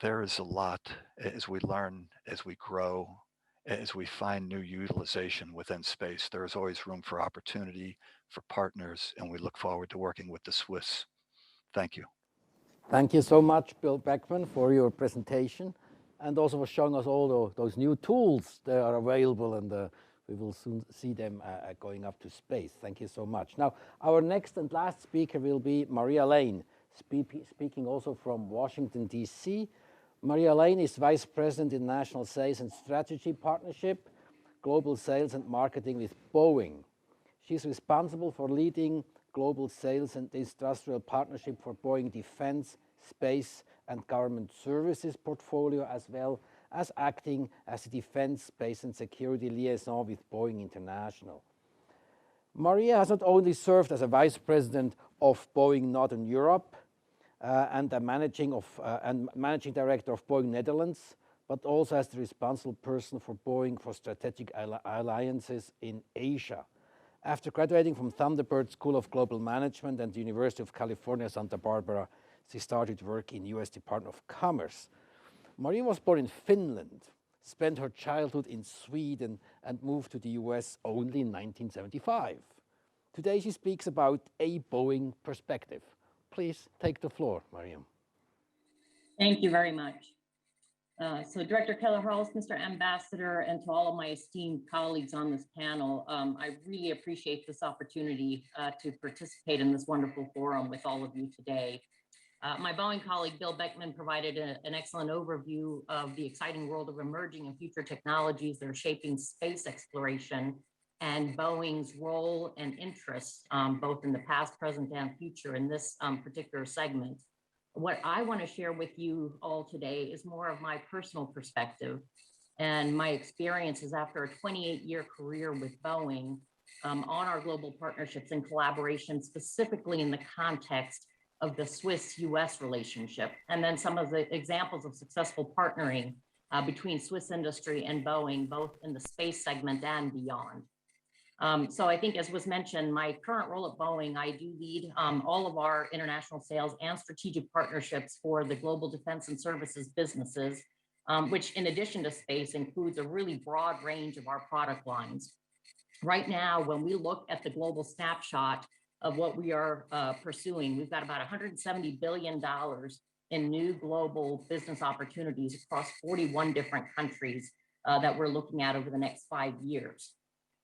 there is a lot as we learn, as we grow, as we find new utilization within space. There is always room for opportunity, for partners, and we look forward to working with the Swiss. Thank you. Thank you so much, Bill Beckman, for your presentation, and also for showing us all those new tools that are available, and we will soon see them going up to space. Thank you so much. Now, our next and last speaker will be Maria Laine, speaking also from Washington, D.C. Maria Laine is Vice President in National Sales and Strategy Partnership, Global Sales and Marketing with Boeing. She's responsible for leading global sales and industrial partnership for Boeing Defense, Space and Government Services portfolio, as well as acting as a defense, space and security liaison with Boeing International. Maria has not only served as a Vice President of Boeing Northern Europe, and the managing director of Boeing Netherlands, but also as the responsible person for Boeing for strategic alliances in Asia. After graduating from Thunderbird School of Global Management and the University of California, Santa Barbara, she started work in U.S. Department of Commerce. Maria was born in Finland, spent her childhood in Sweden, and moved to the U.S. only in 1975. Today she speaks about a Boeing perspective. Please take the floor, Mariam. Thank you very much. So Director Kellerhals, Mr. Ambassador, and to all of my esteemed colleagues on this panel, I really appreciate this opportunity to participate in this wonderful forum with all of you today. My Boeing colleague, Bill Beckman, provided an excellent overview of the exciting world of emerging and future technologies that are shaping space exploration and Boeing's role and interests, both in the past, present, and future in this particular segment. What I want to share with you all today is more of my personal perspective and my experiences after a 28-year career with Boeing on our global partnerships and collaboration, specifically in the context of the Swiss-U.S. relationship, and then some of the examples of successful partnering between Swiss industry and Boeing, both in the space segment and beyond. So I think, as was mentioned, my current role at Boeing, I do lead all of our international sales and strategic partnerships for the global defense and services businesses, which in addition to space includes a really broad range of our product lines. Right now, when we look at the global snapshot of what we are pursuing, we've got about $170 billion in new global business opportunities across 41 different countries that we're looking at over the next 5 years.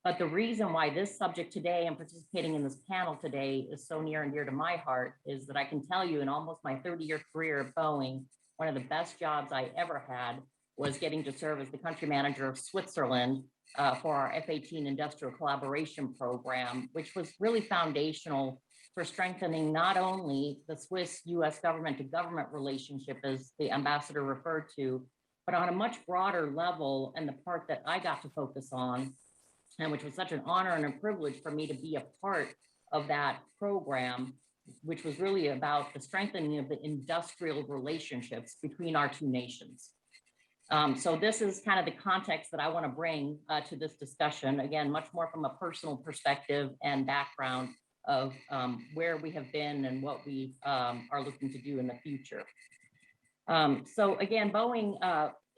But the reason why this subject today and participating in this panel today is so near and dear to my heart is that I can tell you in almost my 30-year career at Boeing, one of the best jobs I ever had was getting to serve as the country manager of Switzerland for our F-18 industrial collaboration program, which was really foundational for strengthening not only the Swiss-U.S. government-to-government relationship, as the ambassador referred to, but on a much broader level, and the part that I got to focus on, and which was such an honor and a privilege for me to be a part of that program, which was really about the strengthening of the industrial relationships between our two nations. So this is kind of the context that I want to bring to this discussion. Again, much more from a personal perspective and background of where we have been and what we are looking to do in the future. So again, Boeing,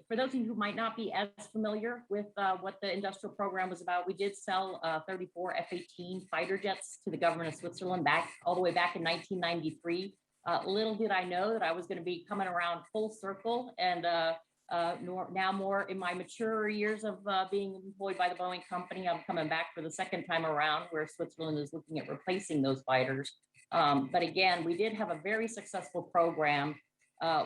for those of you who might not be as familiar with what the industrial program was about, we did sell 34 F-18 fighter jets to the government of Switzerland all the way back in 1993. Little did I know that I was going to be coming around full circle and now more in my mature years of being employed by the Boeing company. I'm coming back for the second time around where Switzerland is looking at replacing those fighters. But again, we did have a very successful program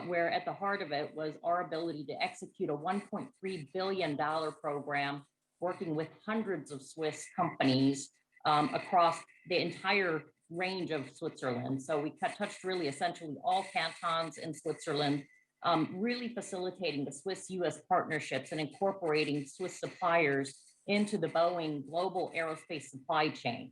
where at the heart of it was our ability to execute a $1.3 billion program working with hundreds of Swiss companies across the entire range of Switzerland. So we touched really essentially all cantons in Switzerland, really facilitating the Swiss-U.S. partnerships and incorporating Swiss suppliers into the Boeing global aerospace supply chain.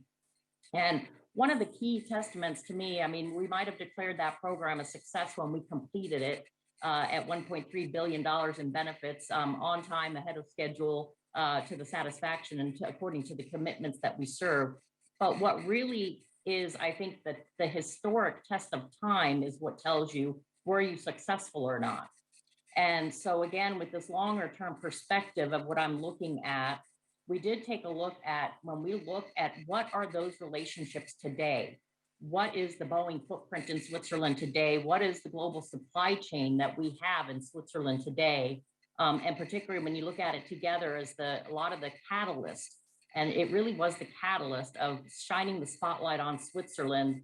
And one of the key testaments to me, I mean, we might have declared that program a success when we completed it at $1.3 billion in benefits on time, ahead of schedule, to the satisfaction and according to the commitments that we serve. But what really is, I think, that the historic test of time is what tells you, were you successful or not? And so again, with this longer term perspective of what I'm looking at, we did take a look at, when we look at what are those relationships today? What is the Boeing footprint in Switzerland today? What is the global supply chain that we have in Switzerland today? And particularly when you look at it together as a lot of the catalyst, and it really was the catalyst of shining the spotlight on Switzerland,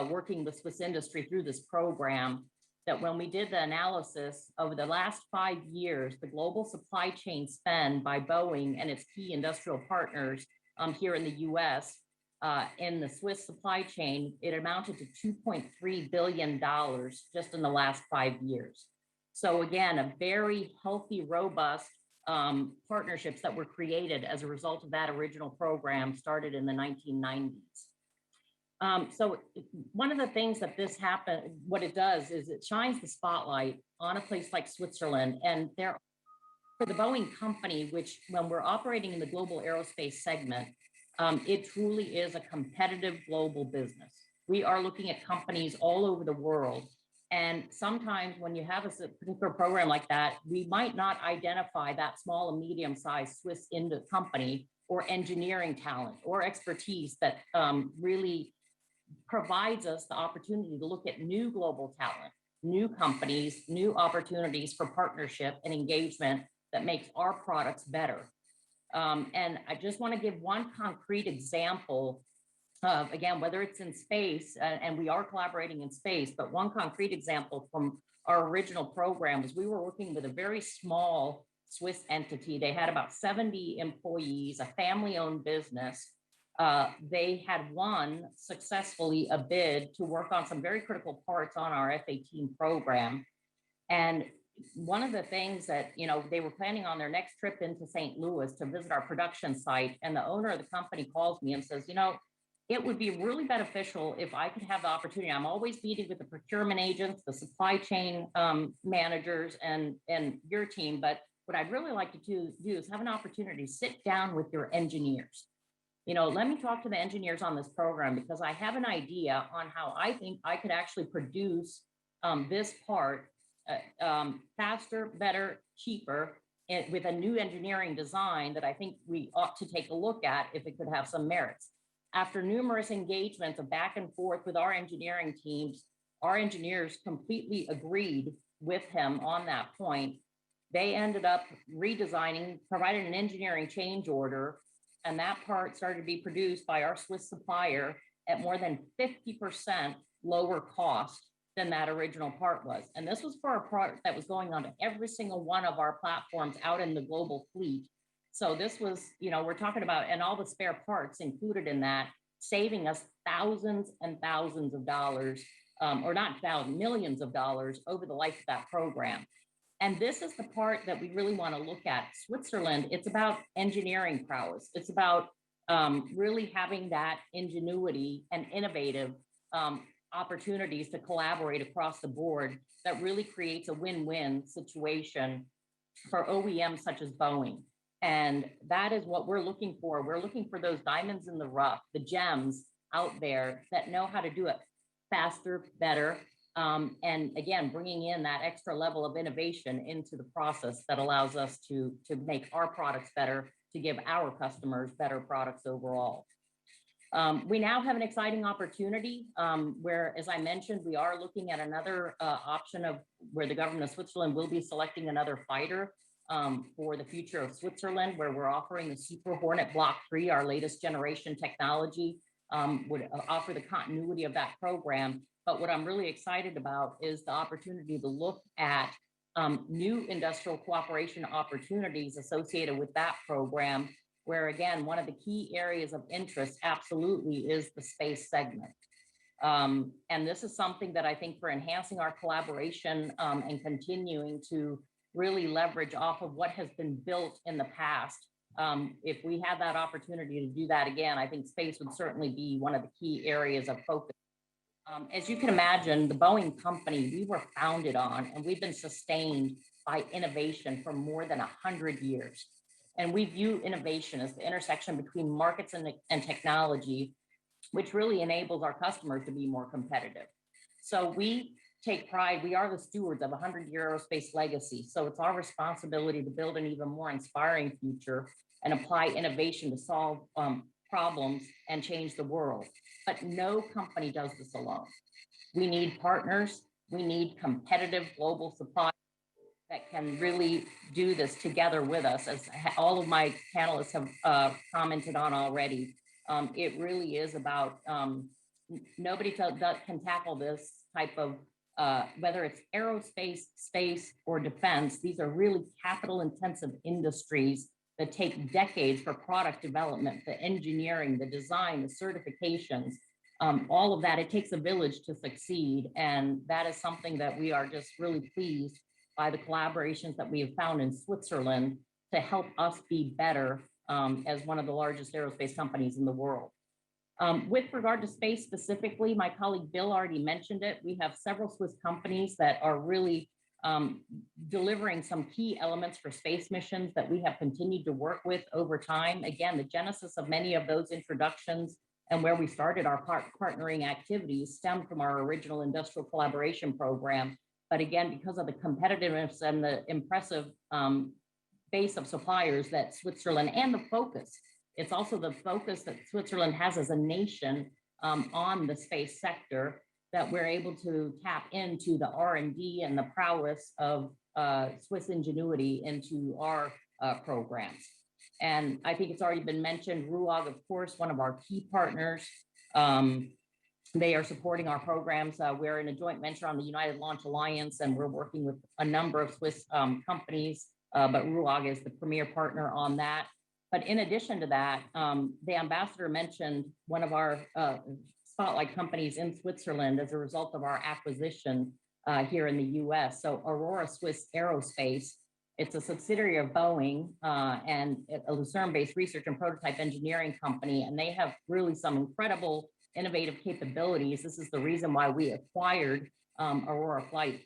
working with Swiss industry through this program, that when we did the analysis over the last 5 years, the global supply chain spend by Boeing and its key industrial partners here in the US, in the Swiss supply chain, it amounted to $2.3 billion just in the last 5 years. So again, a very healthy, robust partnerships that were created as a result of that original program started in the 1990s. So one of the things that this happened, what it does is it shines the spotlight on a place like Switzerland. And there, for the Boeing company, which when we're operating in the global aerospace segment, it truly is a competitive global business. We are looking at companies all over the world. And sometimes when you have a particular program like that, we might not identify that small and medium-sized Swiss company or engineering talent or expertise that really provides us the opportunity to look at new global talent, new companies, new opportunities for partnership and engagement that makes our products better. And I just want to give one concrete example of, again, whether it's in space, and we are collaborating in space, but one concrete example from our original program was we were working with a very small Swiss entity. They had about 70 employees, a family-owned business. They had won successfully a bid to work on some very critical parts on our F-18 program. And one of the things that, you know, they were planning on their next trip into St. Louis to visit our production site. And the owner of the company calls me and says, you know, it would be really beneficial if I could have the opportunity. I'm always meeting with the procurement agents, the supply chain managers, and your team. But what I'd really like to do is have an opportunity to sit down with your engineers. You know, let me talk to the engineers on this program, because I have an idea on how I think I could actually produce this part faster, better, cheaper, and with a new engineering design that I think we ought to take a look at if it could have some merits. After numerous engagements of back and forth with our engineering teams, our engineers completely agreed with him on that point. They ended up redesigning, providing an engineering change order, and that part started to be produced by our Swiss supplier at more than 50% lower cost than that original part was. And this was for a part that was going onto every single one of our platforms out in the global fleet. So this was, you know, we're talking about, and all the spare parts included in that, saving us thousands and thousands of dollars, or not thousands, millions of dollars over the life of that program. And this is the part that we really want to look at. Switzerland, it's about engineering prowess. It's about really having that ingenuity and innovative opportunities to collaborate across the board that really creates a win-win situation for OEMs such as Boeing. And that is what we're looking for. We're looking for those diamonds in the rough, the gems out there that know how to do it faster, better, and again, bringing in that extra level of innovation into the process that allows us to make our products better, to give our customers better products overall. We now have an exciting opportunity where, as I mentioned, we are looking at another option of where the government of Switzerland will be selecting another fighter for the future of Switzerland, where we're offering the Super Hornet Block 3, our latest generation technology, would offer the continuity of that program. But what I'm really excited about is the opportunity to look at new industrial cooperation opportunities associated with that program, where again, one of the key areas of interest absolutely is the space segment. And this is something that I think for enhancing our collaboration and continuing to really leverage off of what has been built in the past. If we have that opportunity to do that again, I think space would certainly be one of the key areas of focus. As you can imagine, the Boeing company, we were founded on, and we've been sustained by innovation for more than 100 years. And we view innovation as the intersection between markets and technology, which really enables our customers to be more competitive. So we take pride, we are the stewards of a 100-year aerospace legacy. So it's our responsibility to build an even more inspiring future and apply innovation to solve problems and change the world. But no company does this alone. We need partners, we need competitive global supply that can really do this together with us, as all of my panelists have commented on already. It really is about, nobody can tackle this type of, whether it's aerospace, space, or defense. These are really capital intensive industries that take decades for product development, the engineering, the design, the certifications, all of that. It takes a village to succeed. And that is something that we are just really pleased by the collaborations that we have found in Switzerland to help us be better as one of the largest aerospace companies in the world. With regard to space specifically, my colleague Bill already mentioned it. We have several Swiss companies that are really delivering some key elements for space missions that we have continued to work with over time. Again, the genesis of many of those introductions and where we started our partnering activities stemmed from our original industrial collaboration program. But again, because of the competitiveness and the impressive base of suppliers that Switzerland and the focus, it's also the focus that Switzerland has as a nation on the space sector, that we're able to tap into the R&D and the prowess of Swiss ingenuity into our programs. And I think it's already been mentioned, RUAG, of course, one of our key partners. They are supporting our programs. We're in a joint venture on the United Launch Alliance, and we're working with a number of Swiss companies, but RUAG is the premier partner on that. But in addition to that, the ambassador mentioned one of our spotlight companies in Switzerland as a result of our acquisition here in the US. So Aurora Swiss Aerospace, it's a subsidiary of Boeing and a Lucerne-based research and prototype engineering company. And they have really some incredible innovative capabilities. This is the reason why we acquired Aurora Flight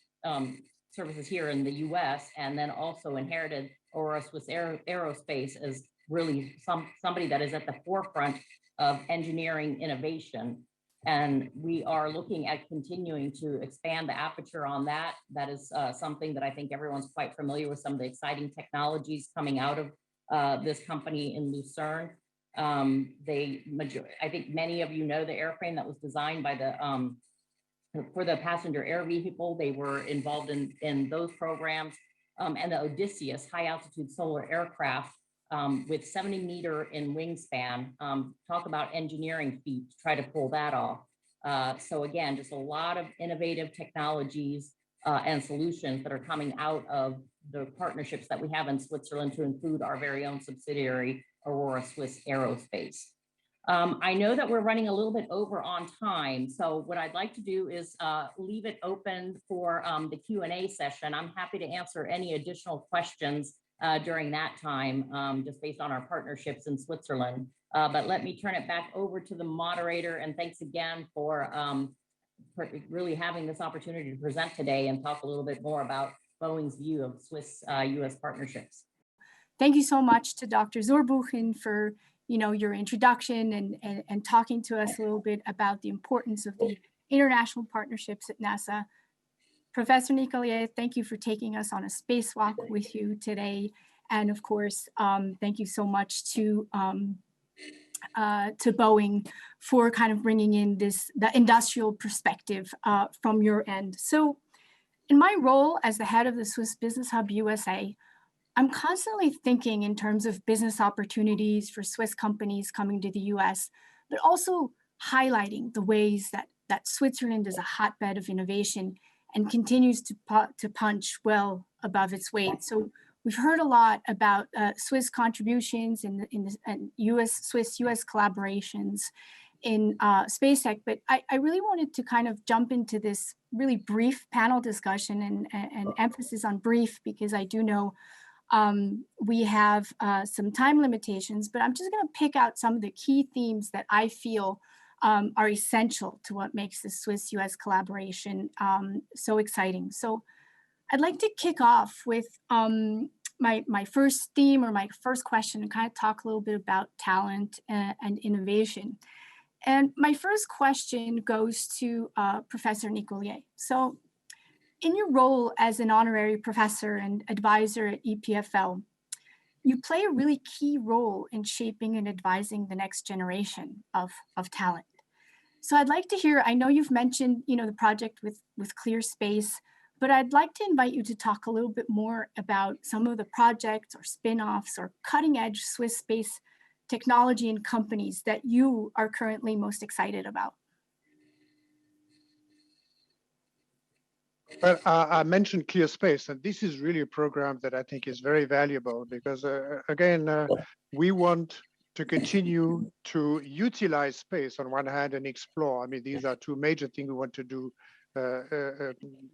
Services here in the US, and then also inherited Aurora Swiss Aerospace as really somebody that is at the forefront of engineering innovation. And we are looking at continuing to expand the aperture on that. That is something that I think everyone's quite familiar with, some of the exciting technologies coming out of this company in Lucerne. I think many of you know the airframe that was designed by for the passenger air vehicle. They were involved in those programs. And the Odysseus high altitude solar aircraft with 70-meter in wingspan. Talk about engineering feat to try to pull that off. So again, just a lot of innovative technologies and solutions that are coming out of the partnerships that we have in Switzerland, to include our very own subsidiary, Aurora Swiss Aerospace. I know that we're running a little bit over on time, so what I'd like to do is leave it open for the Q&A session. I'm happy to answer any additional questions during that time, just based on our partnerships in Switzerland. But let me turn it back over to the moderator, and thanks again for really having this opportunity to present today and talk a little bit more about Boeing's view of Swiss-U.S. partnerships. Thank you so much to Dr. Zurbuchen for your introduction and talking to us a little bit about the importance of the international partnerships at NASA. Professor Nicollier, thank you for taking us on a spacewalk with you today. And of course, thank you so much to to Boeing for kind of bringing in the industrial perspective from your end. So in my role as the head of the Swiss Business Hub USA, I'm constantly thinking in terms of business opportunities for Swiss companies coming to the US, but also highlighting the ways that Switzerland is a hotbed of innovation and continues to punch well above its weight. So we've heard a lot about Swiss contributions in Swiss-U.S. collaborations in SpaceX, but I really wanted to kind of jump into this really brief panel discussion and emphasis on brief, because I do know we have some time limitations, but I'm just going to pick out some of the key themes that I feel are essential to what makes the Swiss-U.S. collaboration so exciting. So I'd like to kick off with my first theme or my first question and kind of talk a little bit about talent and innovation. And my first question goes to Professor Nicollier. So in your role as an honorary professor and advisor at EPFL, you play a really key role in shaping and advising the next generation of talent. So I'd like to hear, I know you've mentioned, the project with ClearSpace, but I'd like to invite you to talk a little bit more about some of the projects or spin-offs or cutting-edge Swiss space technology and companies that you are currently most excited about. Well, I mentioned ClearSpace, and this is really a program that I think is very valuable because, again, we want to continue to utilize space on one hand and explore. I mean, these are two major things we want to do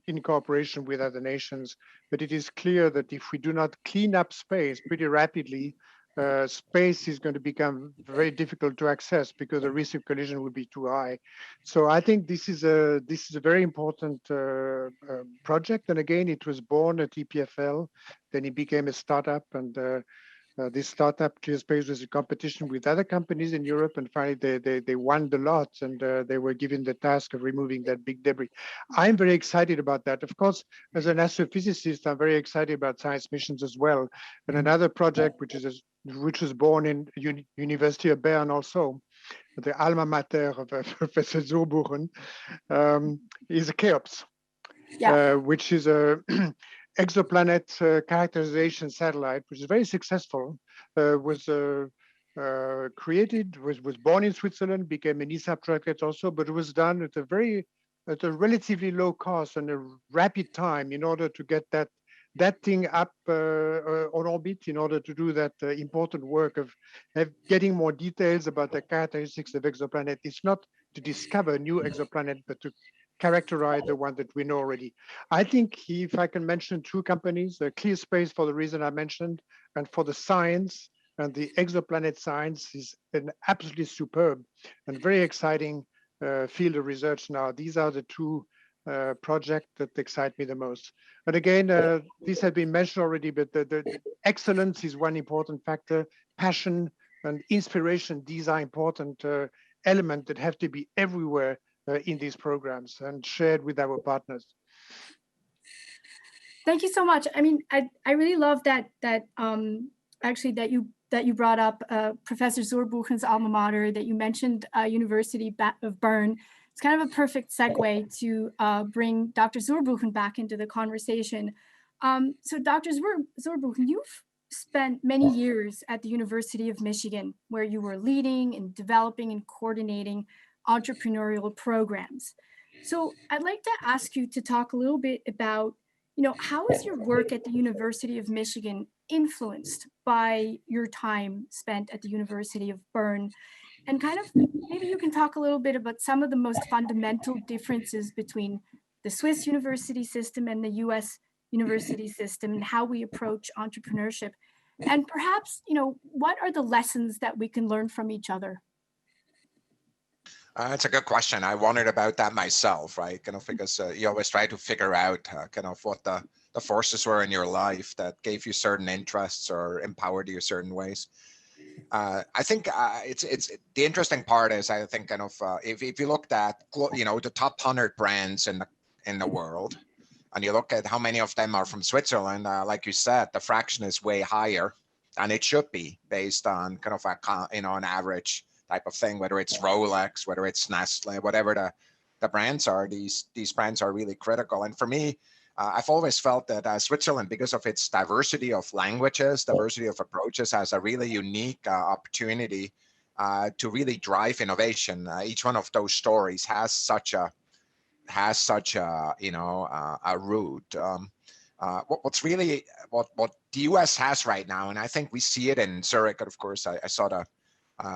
in cooperation with other nations. But it is clear that if we do not clean up space pretty rapidly, space is going to become very difficult to access because the risk of collision will be too high. So I think this is a very important project. And again, it was born at EPFL, then it became a startup, and this startup ClearSpace was a competition with other companies in Europe, and finally they won the lot, and they were given the task of removing that big debris. I'm very excited about that. Of course, as an astrophysicist, I'm very excited about science missions as well. And another project which was born in University of Bern also, the alma mater of Professor Zurbuchen, is a CHEOPS, which is a exoplanet characterization satellite, which is very successful, was born in Switzerland, became an ESA project also, but it was done at a relatively low cost and a rapid time in order to get that thing up on orbit, in order to do that important work of getting more details about the characteristics of exoplanet. It's not to discover new exoplanet, but to characterize the one that we know already. I think if I can mention two companies, ClearSpace for the reason I mentioned, and for the science and the exoplanet science is an absolutely superb and very exciting field of research now. These are the two projects that excite me the most. And again, this has been mentioned already, but the excellence is one important factor. Passion and inspiration, these are important elements that have to be everywhere in these programs and shared with our partners. Thank you so much. I mean, I really love that actually that you brought up Professor Zurbuchen's alma mater, that you mentioned University of Bern. It's kind of a perfect segue to bring Dr. Zurbuchen back into the conversation. So Dr. Zurbuchen, you've spent many years at the University of Michigan, where you were leading and developing and coordinating entrepreneurial programs. So I'd like to ask you to talk a little bit about, how is your work at the University of Michigan influenced by your time spent at the University of Bern? And kind of maybe you can talk a little bit about some of the most fundamental differences between the Swiss university system and the US university system and how we approach entrepreneurship. And perhaps, what are the lessons that we can learn from each other? It's a good question. I wondered about that myself, right? Because you always try to figure out what the forces were in your life that gave you certain interests or empowered you certain ways. I think it's the interesting part is, I think if you looked at the top 100 brands in the world, and you look at how many of them are from Switzerland, like you said, the fraction is way higher, and it should be based on an average type of thing, whether it's Rolex, whether it's Nestle, whatever the brands are, these brands are really critical. And for me, I've always felt that Switzerland, because of its diversity of languages, diversity of approaches, has a really unique opportunity to really drive innovation. Each one of those stories has such a a root. What's really what the U.S. has right now, and I think we see it in Zurich. Of course, I saw the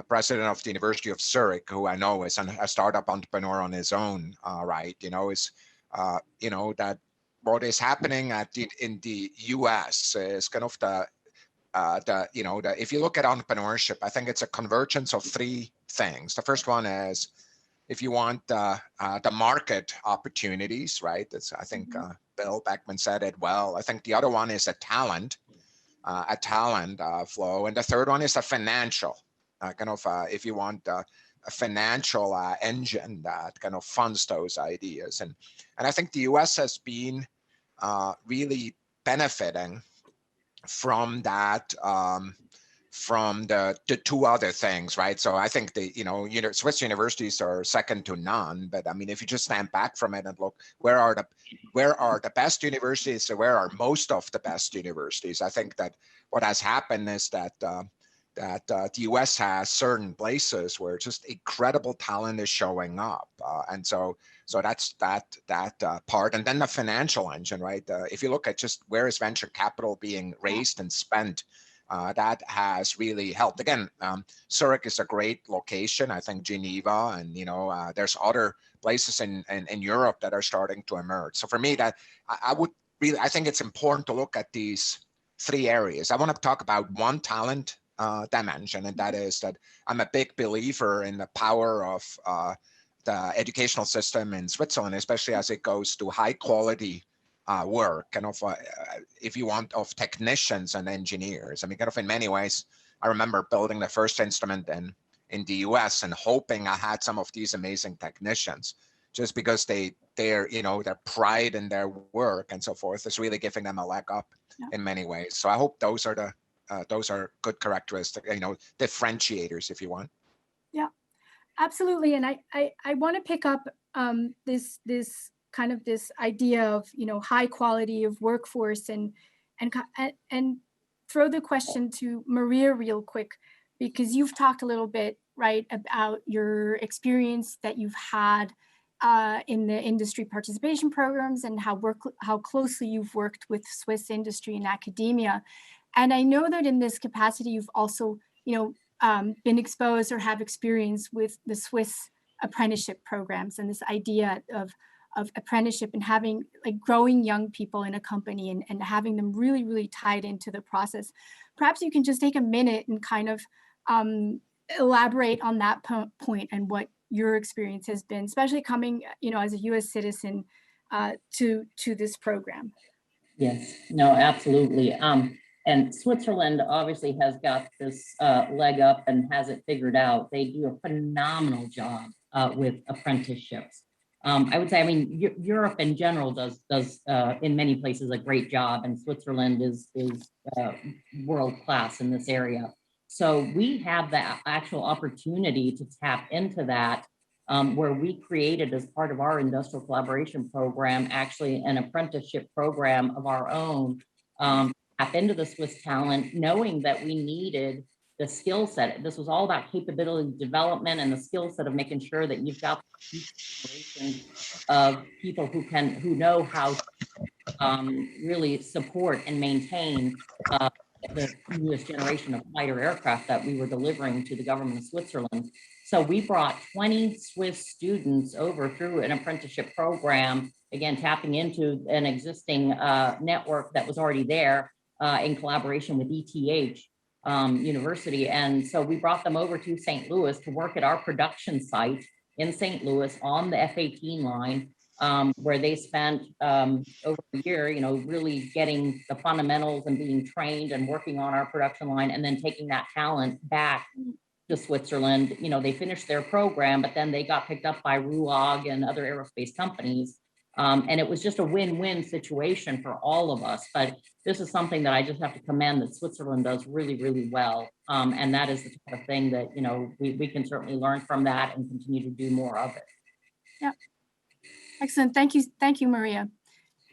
president of the University of Zurich, who I know is a startup entrepreneur on his own, right? That what is happening in the U.S. is kind of if you look at entrepreneurship, I think it's a convergence of three things. The first one is, if you want the market opportunities, right? I think Bill Beckman said it well. I think the other one is a talent flow, and the third one is a financial if you want a financial engine that kind of funds those ideas. And I think the U.S. has been really benefiting from that, from the two other things, right? So I think Swiss universities are second to none. But I mean, if you just stand back from it and look, where are the best universities? So where are most of the best universities? I think that what has happened is that the U.S. has certain places where just incredible talent is showing up, and so that's that part. And then the financial engine, right? If you look at just where is venture capital being raised and spent, that has really helped. Again, Zurich is a great location. I think Geneva, and there's other places in Europe that are starting to emerge. So for me, that I think it's important to look at these three areas. I want to talk about one talent dimension, and that is that I'm a big believer in the power of the educational system in Switzerland, especially as it goes to high quality work, kind of if you want, of technicians and engineers. I mean, kind of in many ways, I remember building the first instrument in the US and hoping I had some of these amazing technicians, just because their pride in their work and so forth is really giving them a leg up in many ways. So I hope those are good characteristics, differentiators, if you want. Yeah, absolutely. And I want to pick up this kind of this idea of high quality of workforce and throw the question to Maria real quick, because you've talked a little bit, right, about your experience that you've had in the industry participation programs and how closely you've worked with Swiss industry and academia. And I know that in this capacity, you've also, been exposed or have experience with the Swiss apprenticeship programs and this idea of apprenticeship and having growing young people in a company and having them really, really tied into the process. Perhaps you can just take a minute and kind of elaborate on that point and what your experience has been, especially coming, as a U.S. citizen to this program. Yes, no, absolutely. And Switzerland obviously has got this leg up and has it figured out. They do a phenomenal job with apprenticeships. I would say, Europe in general does in many places a great job, and Switzerland is world class in this area. So we have the actual opportunity to tap into that, where we created, as part of our industrial collaboration program, actually an apprenticeship program of our own, tap into the Swiss talent, knowing that we needed the skill set. This was all about capability development and the skill set of making sure that you've got of people who know how to really support and maintain the newest generation of fighter aircraft that we were delivering to the government of Switzerland. So we brought 20 Swiss students over through an apprenticeship program, again, tapping into an existing network that was already there in collaboration with ETH University. And so we brought them over to St. Louis to work at our production site in St. Louis on the F-18 line, where they spent over a year, really getting the fundamentals and being trained and working on our production line, and then taking that talent back to Switzerland. They finished their program, but then they got picked up by RUAG and other aerospace companies And it was just a win-win situation for all of us. But this is something that I just have to commend that Switzerland does really, really well. And that is the type of thing that, we can certainly learn from that and continue to do more of it. Yeah. Excellent. Thank you. Thank you, Maria.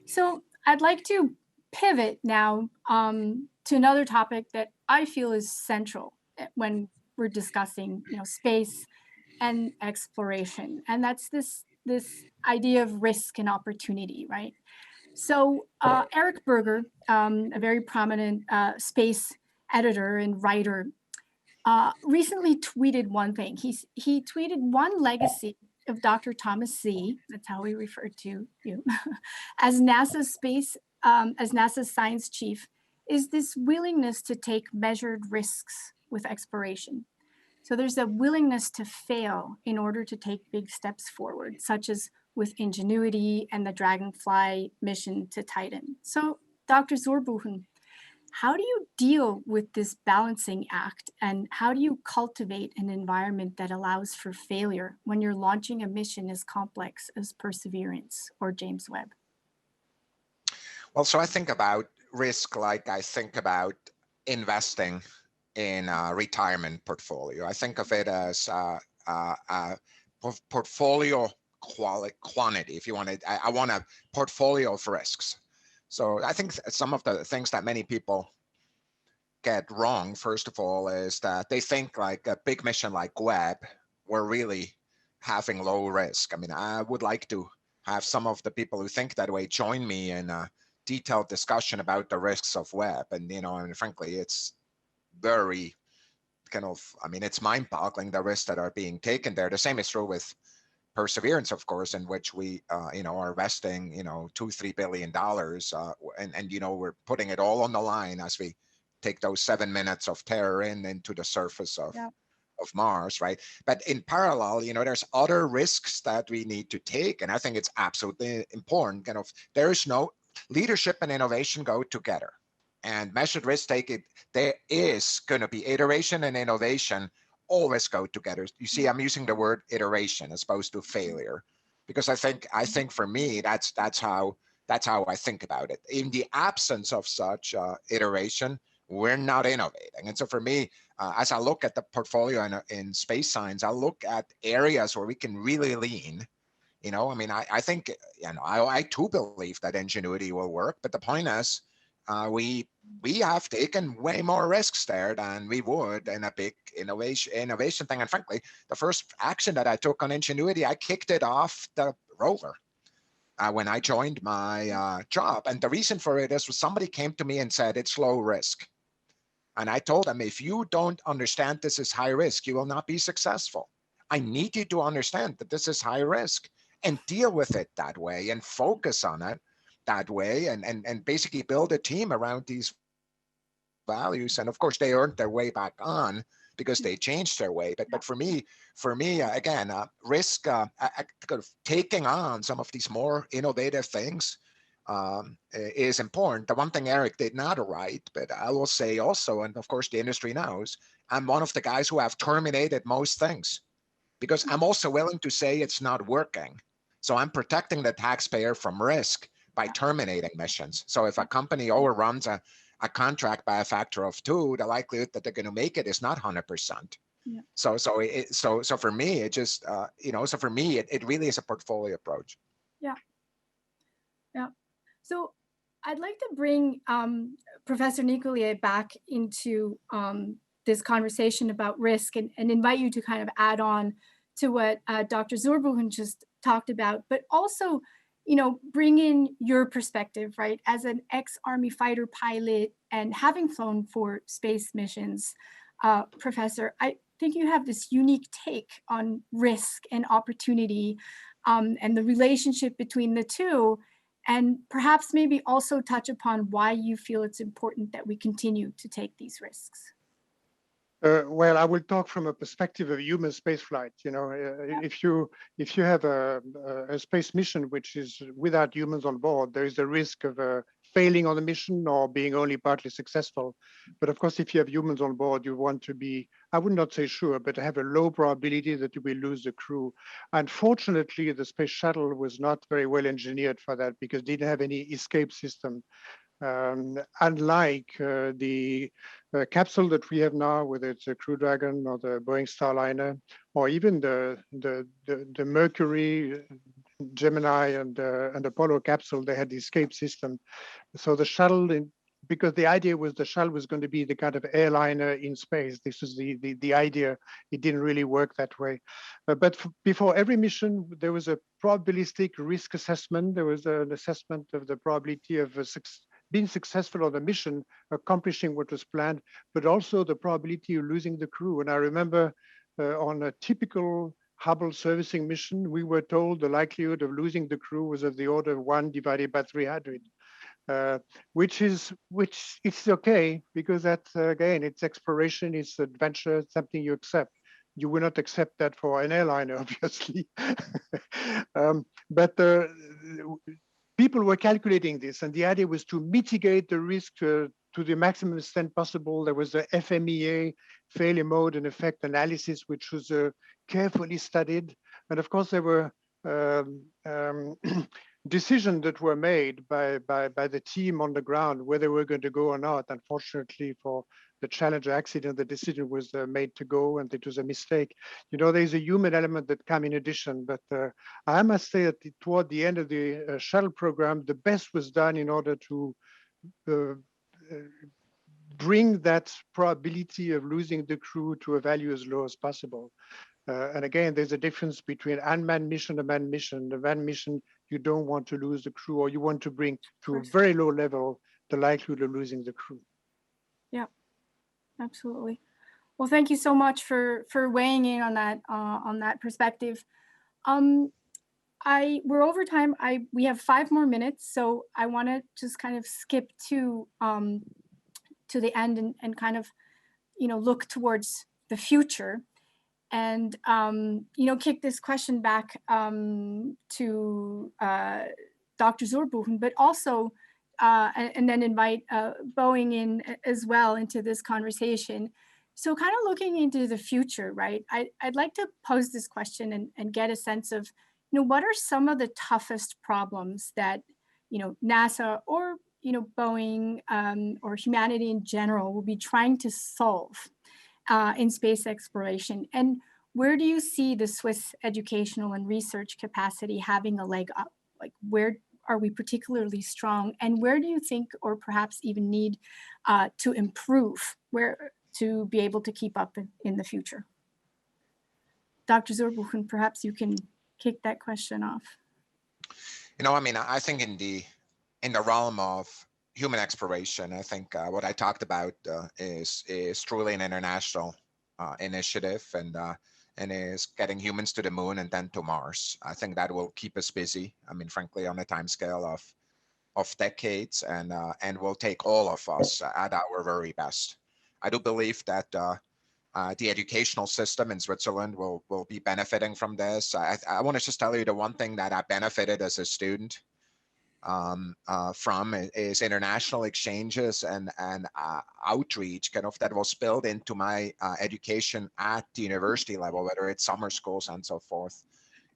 So I'd like to pivot now to another topic that I feel is central when we're discussing, space and exploration. And that's this idea of risk and opportunity, right? So Eric Berger, a very prominent space editor and writer, recently tweeted one thing. He tweeted one legacy of Dr. Thomas Z, that's how we refer to you, as NASA's science chief, is this willingness to take measured risks with exploration. So there's a willingness to fail in order to take big steps forward, such as with Ingenuity and the Dragonfly mission to Titan. So Dr. Zurbuchen, how do you deal with this balancing act, and how do you cultivate an environment that allows for failure when you're launching a mission as complex as Perseverance or James Webb? Well, so I think about risk like I think about investing in a retirement portfolio. I think of it as a portfolio quantity, if you want it. I want a portfolio of risks. So I think some of the things that many people get wrong, first of all, is that they think like a big mission like Webb, we're really having low risk. I mean, I would like to have some of the people who think that way join me in a detailed discussion about the risks of Webb. And, and frankly, it's very it's mind-boggling, the risks that are being taken there. The same is true with Perseverance, of course, in which we, are investing, $2-3 billion, and we're putting it all on the line as we take those 7 minutes of terror into the surface of Mars, right? But in parallel, there's other risks that we need to take, and I think it's absolutely important. There's no leadership and innovation go together, and measured risk taking. There is going to be iteration and innovation. Always go together. You see, I'm using the word iteration as opposed to failure, because I think for me that's how I think about it. In the absence of such iteration, we're not innovating. And so for me, as I look at the portfolio in space science, I look at areas where we can really lean. I think I too believe that Ingenuity will work, but the point is, we have taken way more risks there than we would in a big innovation thing. And frankly, the first action that I took on Ingenuity, I kicked it off the rover when I joined my job. And the reason for it is somebody came to me and said, it's low risk. And I told them, if you don't understand this is high risk, you will not be successful. I need you to understand that this is high risk and deal with it that way and focus on it that way, and basically build a team around these values. And of course, they earned their way back on because they changed their way. But for me, again, risk, taking on some of these more innovative things is important. The one thing Eric did not write, but I will say also, and of course the industry knows, I'm one of the guys who have terminated most things, because I'm also willing to say it's not working. So I'm protecting the taxpayer from risk by terminating missions. So if a company overruns a contract by a factor of 2, the likelihood that they're going to make it is not 100%. Yeah. So for me, it just it really is a portfolio approach. Yeah. So I'd like to bring Professor Nicollier back into this conversation about risk and invite you to kind of add on to what Dr. Zurbuchen just talked about, but also bring in your perspective, right? As an ex-Army fighter pilot and having flown for space missions, Professor, I think you have this unique take on risk and opportunity and the relationship between the two, and perhaps maybe also touch upon why you feel it's important that we continue to take these risks. Well, I will talk from a perspective of human spaceflight. If you have a space mission which is without humans on board, there is a risk of failing on the mission or being only partly successful. But of course, if you have humans on board, you want to be, I would not say sure, but have a low probability that you will lose the crew. Unfortunately, the space shuttle was not very well engineered for that because it didn't have any escape system. Unlike the capsule that we have now, whether it's a Crew Dragon or the Boeing Starliner, or even the Mercury, Gemini, and Apollo capsule, they had the escape system. So the shuttle, because the idea was the shuttle was going to be the kind of airliner in space. This was the idea. It didn't really work that way. But before every mission, there was a probabilistic risk assessment. There was an assessment of the probability of being successful on the mission, accomplishing what was planned, but also the probability of losing the crew. And I remember on a typical Hubble servicing mission, we were told the likelihood of losing the crew was of the order of 1 divided by 300, which is okay, because that's, again, it's exploration, it's adventure, it's something you accept. You will not accept that for an airliner, obviously. But people were calculating this, and the idea was to mitigate the risk to the maximum extent possible. There was the FMEA, failure mode and effect analysis, which was carefully studied. And of course, there were decisions that were made by the team on the ground, whether they were going to go or not. Unfortunately, for the Challenger accident, the decision was made to go, and it was a mistake. You know, there's a human element that come in addition, but I must say that toward the end of the shuttle program, the best was done in order to bring that probability of losing the crew to a value as low as possible. And again, there's a difference between unmanned mission and manned mission. The manned mission, you don't want to lose the crew, or you want to bring to a very low level the likelihood of losing the crew. Yeah, absolutely. Well, thank you so much for weighing in on that perspective. We're over time. We have 5 more minutes, so I want to just kind of skip to the end and kind of, look towards the future, and kick this question back to Dr. Zurbuchen, but also and then invite Boeing in as well into this conversation. So kind of looking into the future, right? I'd like to pose this question and get a sense of, what are some of the toughest problems that, NASA or, Boeing or humanity in general will be trying to solve in space exploration? And where do you see the Swiss educational and research capacity having a leg up? Like, where are we particularly strong? And where do you think, or perhaps even need to improve, where to be able to keep up in the future? Dr. Zurbuchen, perhaps you can kick that question off. I think in the realm of human exploration, I think what I talked about is truly an international initiative, and is getting humans to the moon and then to Mars. I think that will keep us busy. Frankly, on a timescale of decades, and will take all of us at our very best. I do believe that the educational system in Switzerland will be benefiting from this. I want to just tell you the one thing that I benefited as a student from is international exchanges and outreach, kind of, that was built into my education at the university level, whether it's summer schools and so forth.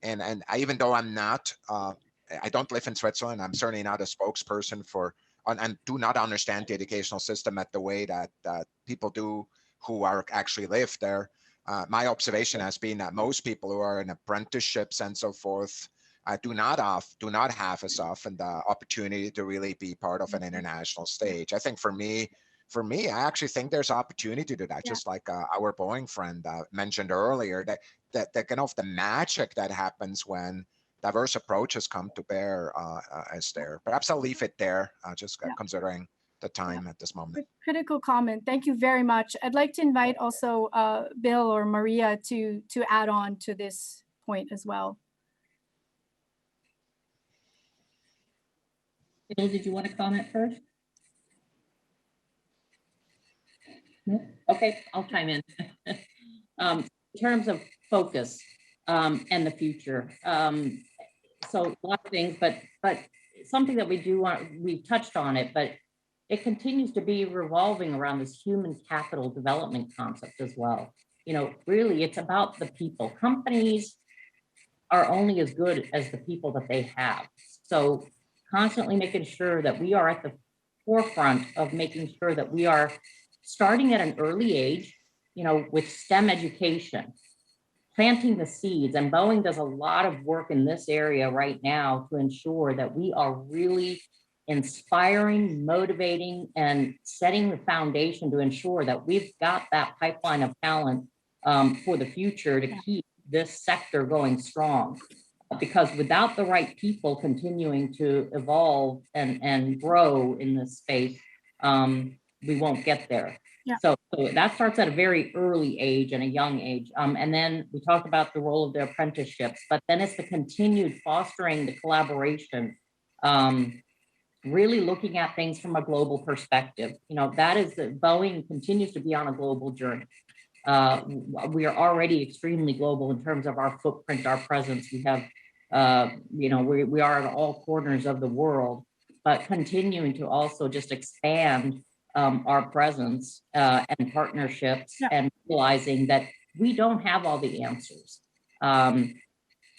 And even though I'm not, I don't live in Switzerland, I'm certainly not a spokesperson for, and do not understand the educational system at the way that people do who are actually live there. My observation has been that most people who are in apprenticeships and so forth do not have as often the opportunity to really be part of an international stage. I think for me, I actually think there's opportunity to do that. Yeah. Just like our Boeing friend mentioned earlier, that kind of the magic that happens when diverse approaches come to bear is there. Perhaps I'll leave it there, just considering the time at this moment. Critical comment. Thank you very much. I'd like to invite also Bill or Maria to add on to this point as well. Bill, did you want to comment first? No? Okay, I'll chime in. In terms of focus and the future, so a lot of things, but something that we do want, we've touched on it, but it continues to be revolving around this human capital development concept as well. You know, really, it's about the people. Companies are only as good as the people that they have. So constantly making sure that we are at the forefront of making sure that we are starting at an early age, you know, with STEM education, planting the seeds. And Boeing does a lot of work in this area right now to ensure that we are really inspiring, motivating, and setting the foundation to ensure that we've got that pipeline of talent for the future to keep this sector going strong. Because without the right people continuing to evolve and grow in this space, we won't get there. Yeah. So that starts at a very early age and a young age. And then we talked about the role of the apprenticeships, but then it's the continued fostering the collaboration, really looking at things from a global perspective. You know, that is that Boeing continues to be on a global journey. We are already extremely global in terms of our footprint, our presence. We have, you know, we are in all corners of the world, but continuing to also just expand our presence and partnerships, and realizing that we don't have all the answers.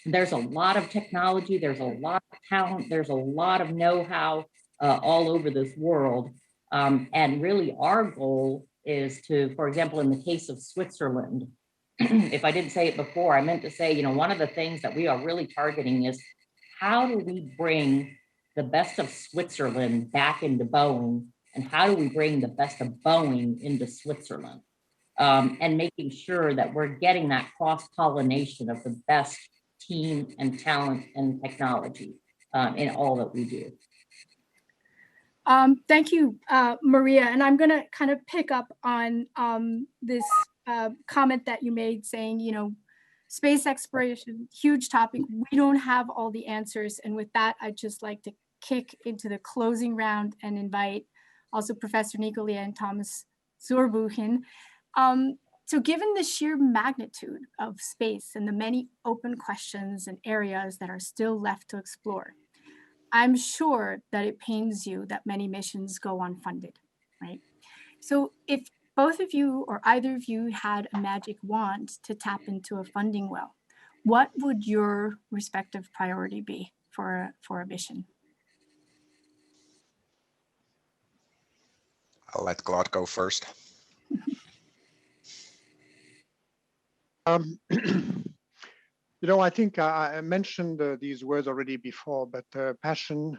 There's a lot of technology, there's a lot of talent, there's a lot of know-how all over this world. And really our goal is to, for example, in the case of Switzerland, if I didn't say it before, I meant to say, you know, one of the things that we are really targeting is how do we bring the best of Switzerland back into Boeing, and how do we bring the best of Boeing into Switzerland? And making sure that we're getting that cross-pollination of the best team and talent and technology in all that we do. Thank you, Maria. And I'm going to kind of pick up on this comment that you made saying, you know, space exploration, huge topic. We don't have all the answers. And with that, I'd just like to kick into the closing round and invite also Professor Nicollier and Thomas Zurbuchen. So given the sheer magnitude of space and the many open questions and areas that are still left to explore, I'm sure that it pains you that many missions go unfunded, right? So if both of you or either of you had a magic wand to tap into a funding well, what would your respective priority be for a mission? I'll let Claude go first. You know, I think I mentioned these words already before, but passion,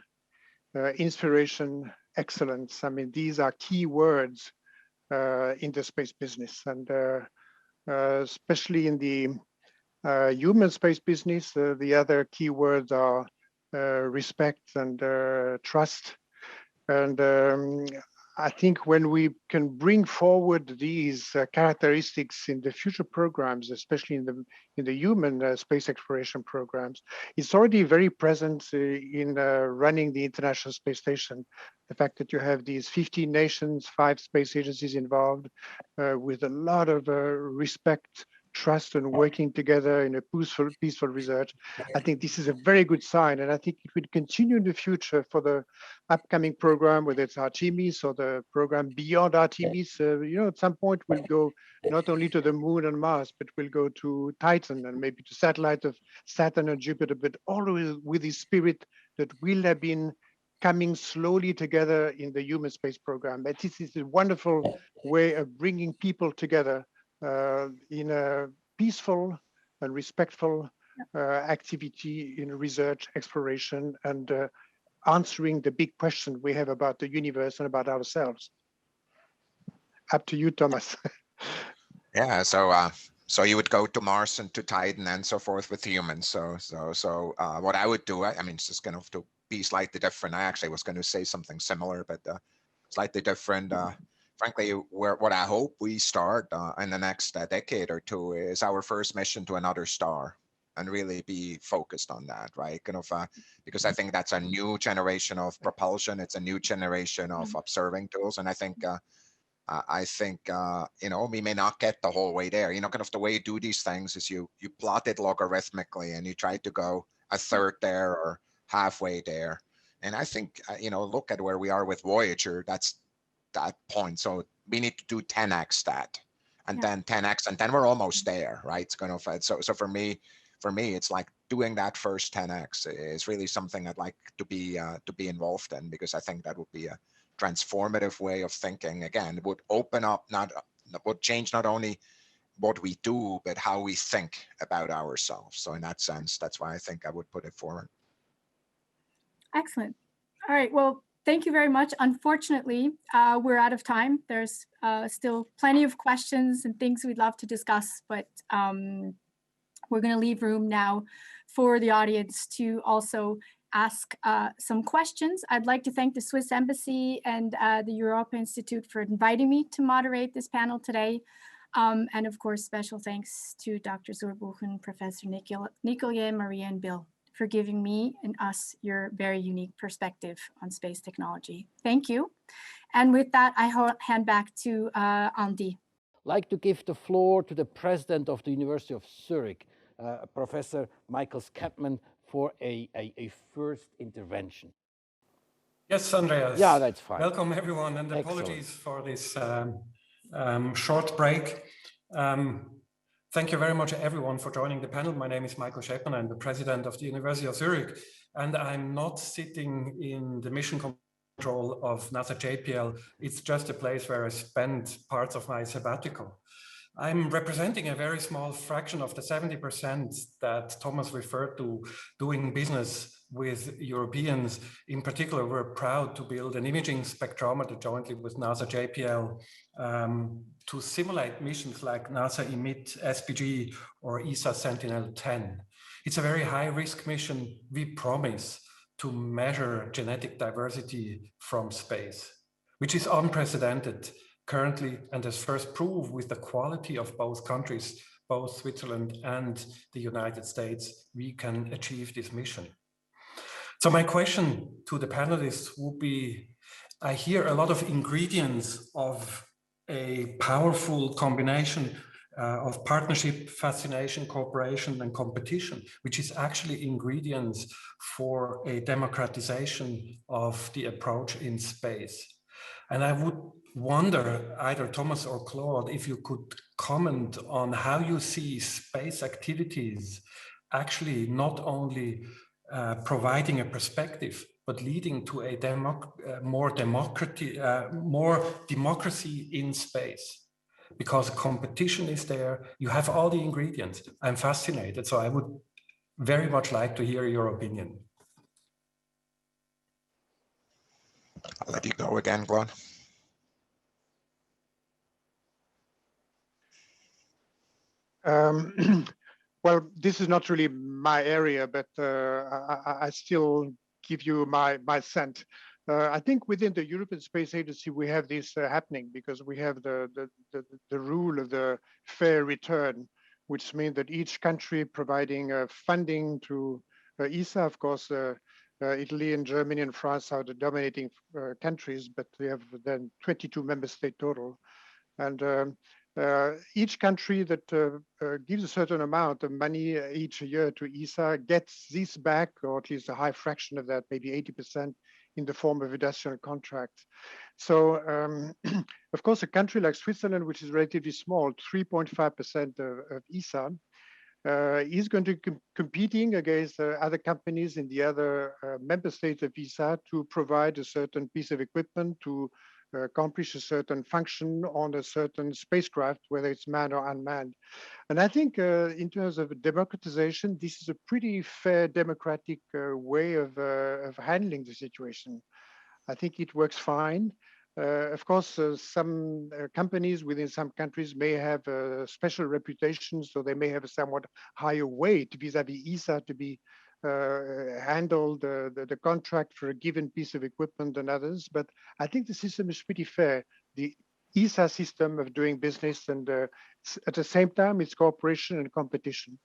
inspiration, excellence. I mean, these are key words in the space business, and especially in the human space business, the other key words are respect and trust. And I think when we can bring forward these characteristics in the future programs, especially in the human space exploration programs, it's already very present in running the International Space Station. The fact that you have these 15 nations, 5 space agencies involved, with a lot of respect, trust, and working together in a peaceful research. I think this is a very good sign, and I think it will continue in the future for the upcoming program, whether it's Artemis or the program beyond Artemis. You know, at some point we'll go not only to the moon and Mars, but we'll go to Titan and maybe to satellite of Saturn and Jupiter, but always with the spirit that will have been coming slowly together in the human space program. But this is a wonderful way of bringing people together in a peaceful and respectful activity in research, exploration, and answering the big question we have about the universe and about ourselves. Up to you, Thomas. Yeah, so you would go to Mars and to Titan and so forth with humans. So what I would do, I mean, it's just going to be slightly different. I actually was going to say something similar, but slightly different. Frankly, what I hope we start in the next decade or two is our first mission to another star, and really be focused on that, right? Kind of, because I think that's a new generation of propulsion. It's a new generation of observing tools, and I think you know, we may not get the whole way there. You know, kind of the way you do these things is you plot it logarithmically, and you try to go a third there or halfway there. And I think, look at where we are with Voyager, that's that point. So we need to do 10x that, and then 10x, and then we're almost there, right? It's kind of, so for me, it's like doing that first 10x is really something I'd like to be involved in, because I think that would be a transformative way of thinking. Again, it would open up, would change not only what we do, but how we think about ourselves. So in that sense, that's why I think I would put it forward. Excellent. All right. Well, thank you very much. Unfortunately, we're out of time. There's still plenty of questions and things we'd love to discuss, but we're going to leave room now for the audience to also ask some questions. I'd like to thank the Swiss Embassy and the Europa Institute for inviting me to moderate this panel today. And of course, special thanks to Dr. Zurbuchen, Professor Nicollier, Maria, and Bill for giving me and us your very unique perspective on space technology. Thank you. And with that, I hand back to Andy. I'd like to give the floor to the president of the University of Zurich, Professor Michael Beckman, for a first intervention. Yes, Andreas. Yeah, that's fine. Welcome, everyone, and apologies for this short break. Thank you very much, everyone, for joining the panel. My name is Michael Beckman. I'm the president of the University of Zurich, and I'm not sitting in the mission control of NASA JPL. It's just a place where I spend parts of my sabbatical. I'm representing a very small fraction of the 70% that Thomas referred to doing business with Europeans. In particular, we're proud to build an imaging spectrometer jointly with NASA JPL to simulate missions like NASA EMIT SPG or ESA Sentinel 10. It's a very high-risk mission. We promise to measure genetic diversity from space, which is unprecedented currently, and as first proved with the quality of both countries, both Switzerland and the United States, we can achieve this mission. So my question to the panelists would be, I hear a lot of ingredients of a powerful combination of partnership, fascination, cooperation, and competition, which is actually ingredients for a democratization of the approach in space. And I would wonder, either Thomas or Claude, if you could comment on how you see space activities actually not only providing a perspective, but leading to a more democracy in space. Because competition is there, you have all the ingredients. I'm fascinated, so I would very much like to hear your opinion. I'll let you go again, Claude. Well, this is not really my area, but I still give you my sense. I think within the European Space Agency, we have this happening because we have the rule of the fair return, which means that each country providing funding to ESA, of course, Italy and Germany and France are the dominating countries, but we have then 22 member states total. And each country that gives a certain amount of money each year to ESA gets this back, or at least a high fraction of that, maybe 80%, in the form of industrial contracts. So, of course, a country like Switzerland, which is relatively small, 3.5% of ESA, is going to be competing against other companies in the other member states of ESA to provide a certain piece of equipment to accomplish a certain function on a certain spacecraft, whether it's manned or unmanned. And I think in terms of democratization, this is a pretty fair democratic way of handling the situation. I think it works fine. Of course, some companies within some countries may have a special reputation, so they may have a somewhat higher weight vis-a-vis ESA to be handle the contract for a given piece of equipment than others, but I think the system is pretty fair. The ESA system of doing business, and at the same time, it's cooperation and competition.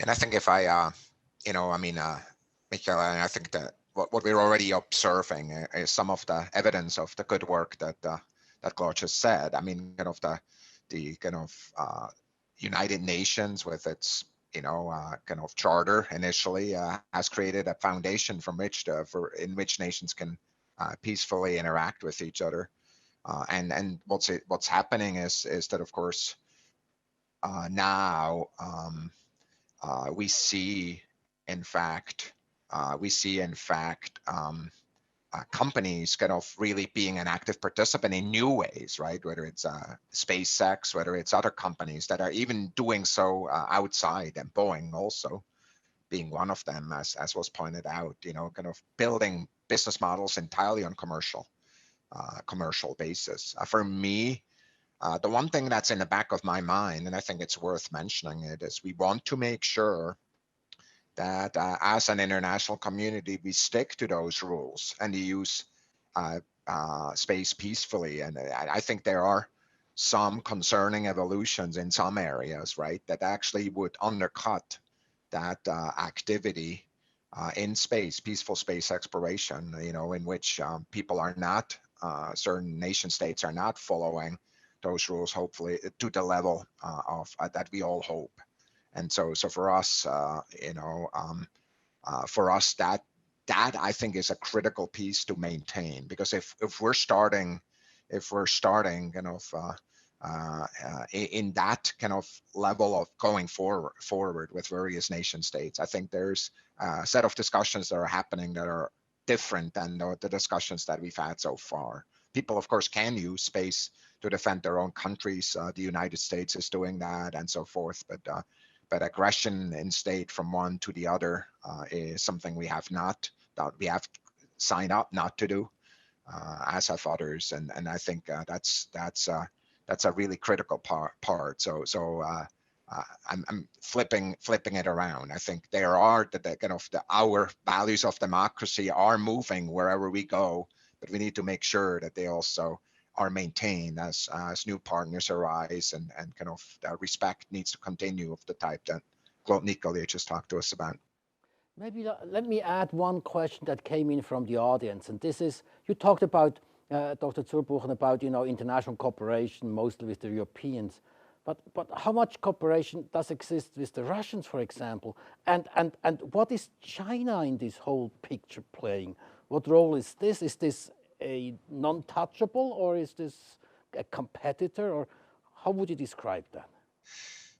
And I think if I, Michael, I think that what we're already observing is some of the evidence of the good work that Claude just said. I mean, kind of the United Nations with its kind of charter initially has created a foundation from which in which nations can peacefully interact with each other. And what's happening is that, of course, now we see in fact companies kind of really being an active participant in new ways, right? Whether it's SpaceX, whether it's other companies that are even doing so outside, and Boeing also being one of them, as was pointed out, kind of building business models entirely on commercial basis. For me, the one thing that's in the back of my mind, and I think it's worth mentioning it, is we want to make sure that as an international community, we stick to those rules and use space peacefully. And I think there are some concerning evolutions in some areas, right, that actually would undercut that activity in space, peaceful space exploration, in which people are not, certain nation states are not following those rules, hopefully, to the level of that we all hope. And so for us, that I think is a critical piece to maintain, because if we're starting kind of in that kind of level of going forward with various nation states, I think there's a set of discussions that are happening that are different than the discussions that we've had so far. People, of course, can use space to defend their own countries. The United States is doing that, and so forth. But aggression in state from one to the other is something we have signed up not to do, as have others. And I think that's a really critical part. So I'm flipping it around. I think there are our values of democracy are moving wherever we go, but we need to make sure that they also are maintained as new partners arise, and kind of respect needs to continue of the type that Claude Nicollier just talked to us about. Maybe let me add one question that came in from the audience, and this is, you talked about, Dr. Zurbuchen, about international cooperation, mostly with the Europeans, but how much cooperation does exist with the Russians, for example, and what is China in this whole picture playing? What role is this? Is this a non-touchable, or is this a competitor, or how would you describe that?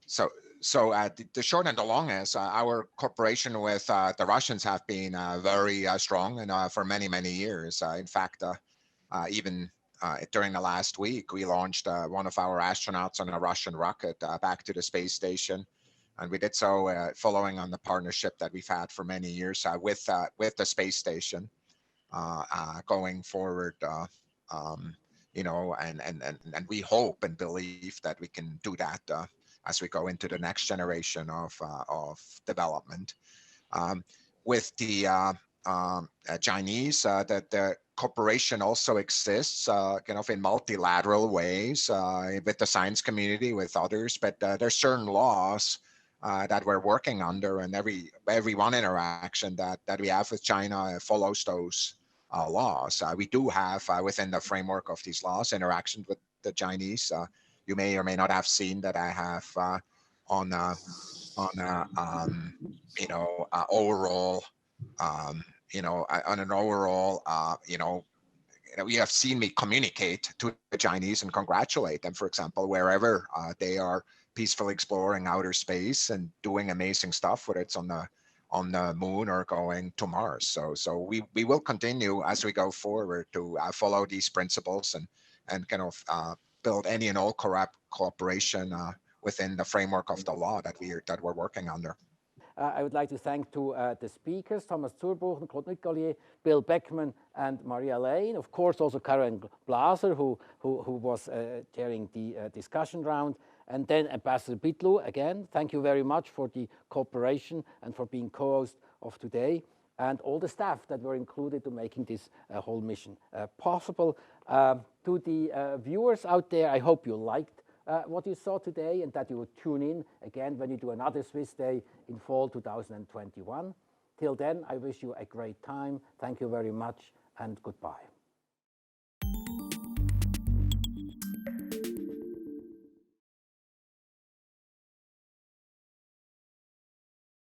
So the short and the long is our cooperation with the Russians have been very strong, and for many years. In fact, even during the last week, we launched one of our astronauts on a Russian rocket back to the space station, and we did so following on the partnership that we've had for many years with the space station. Going forward, and we hope and believe that we can do that as we go into the next generation of development. With the Chinese, that the cooperation also exists, kind of in multilateral ways with the science community, with others, but there's certain laws that we're working under, and every one interaction that we have with China follows those laws. We do have within the framework of these laws interactions with the Chinese. You may or may not have seen that I have on an overall you have seen me communicate to the Chinese and congratulate them, for example, wherever they are peacefully exploring outer space and doing amazing stuff, whether it's on the moon or going to Mars. So we will continue as we go forward to follow these principles and kind of build any and all cooperation within the framework of the law that we're working under. I would like to thank the speakers, Thomas Zurbuchen, Claude Nicollier, Bill Beckman, and Maria Laine. Of course, also Caroline Blaser, who was chairing the discussion round. And then Ambassador Pitteloud, again, thank you very much for the cooperation and for being co-host of today, and all the staff that were included to making this whole mission possible. To the viewers out there, I hope you liked what you saw today, and that you will tune in again when you do another Swiss Day in fall 2021. Till then, I wish you a great time. Thank you very much, and goodbye.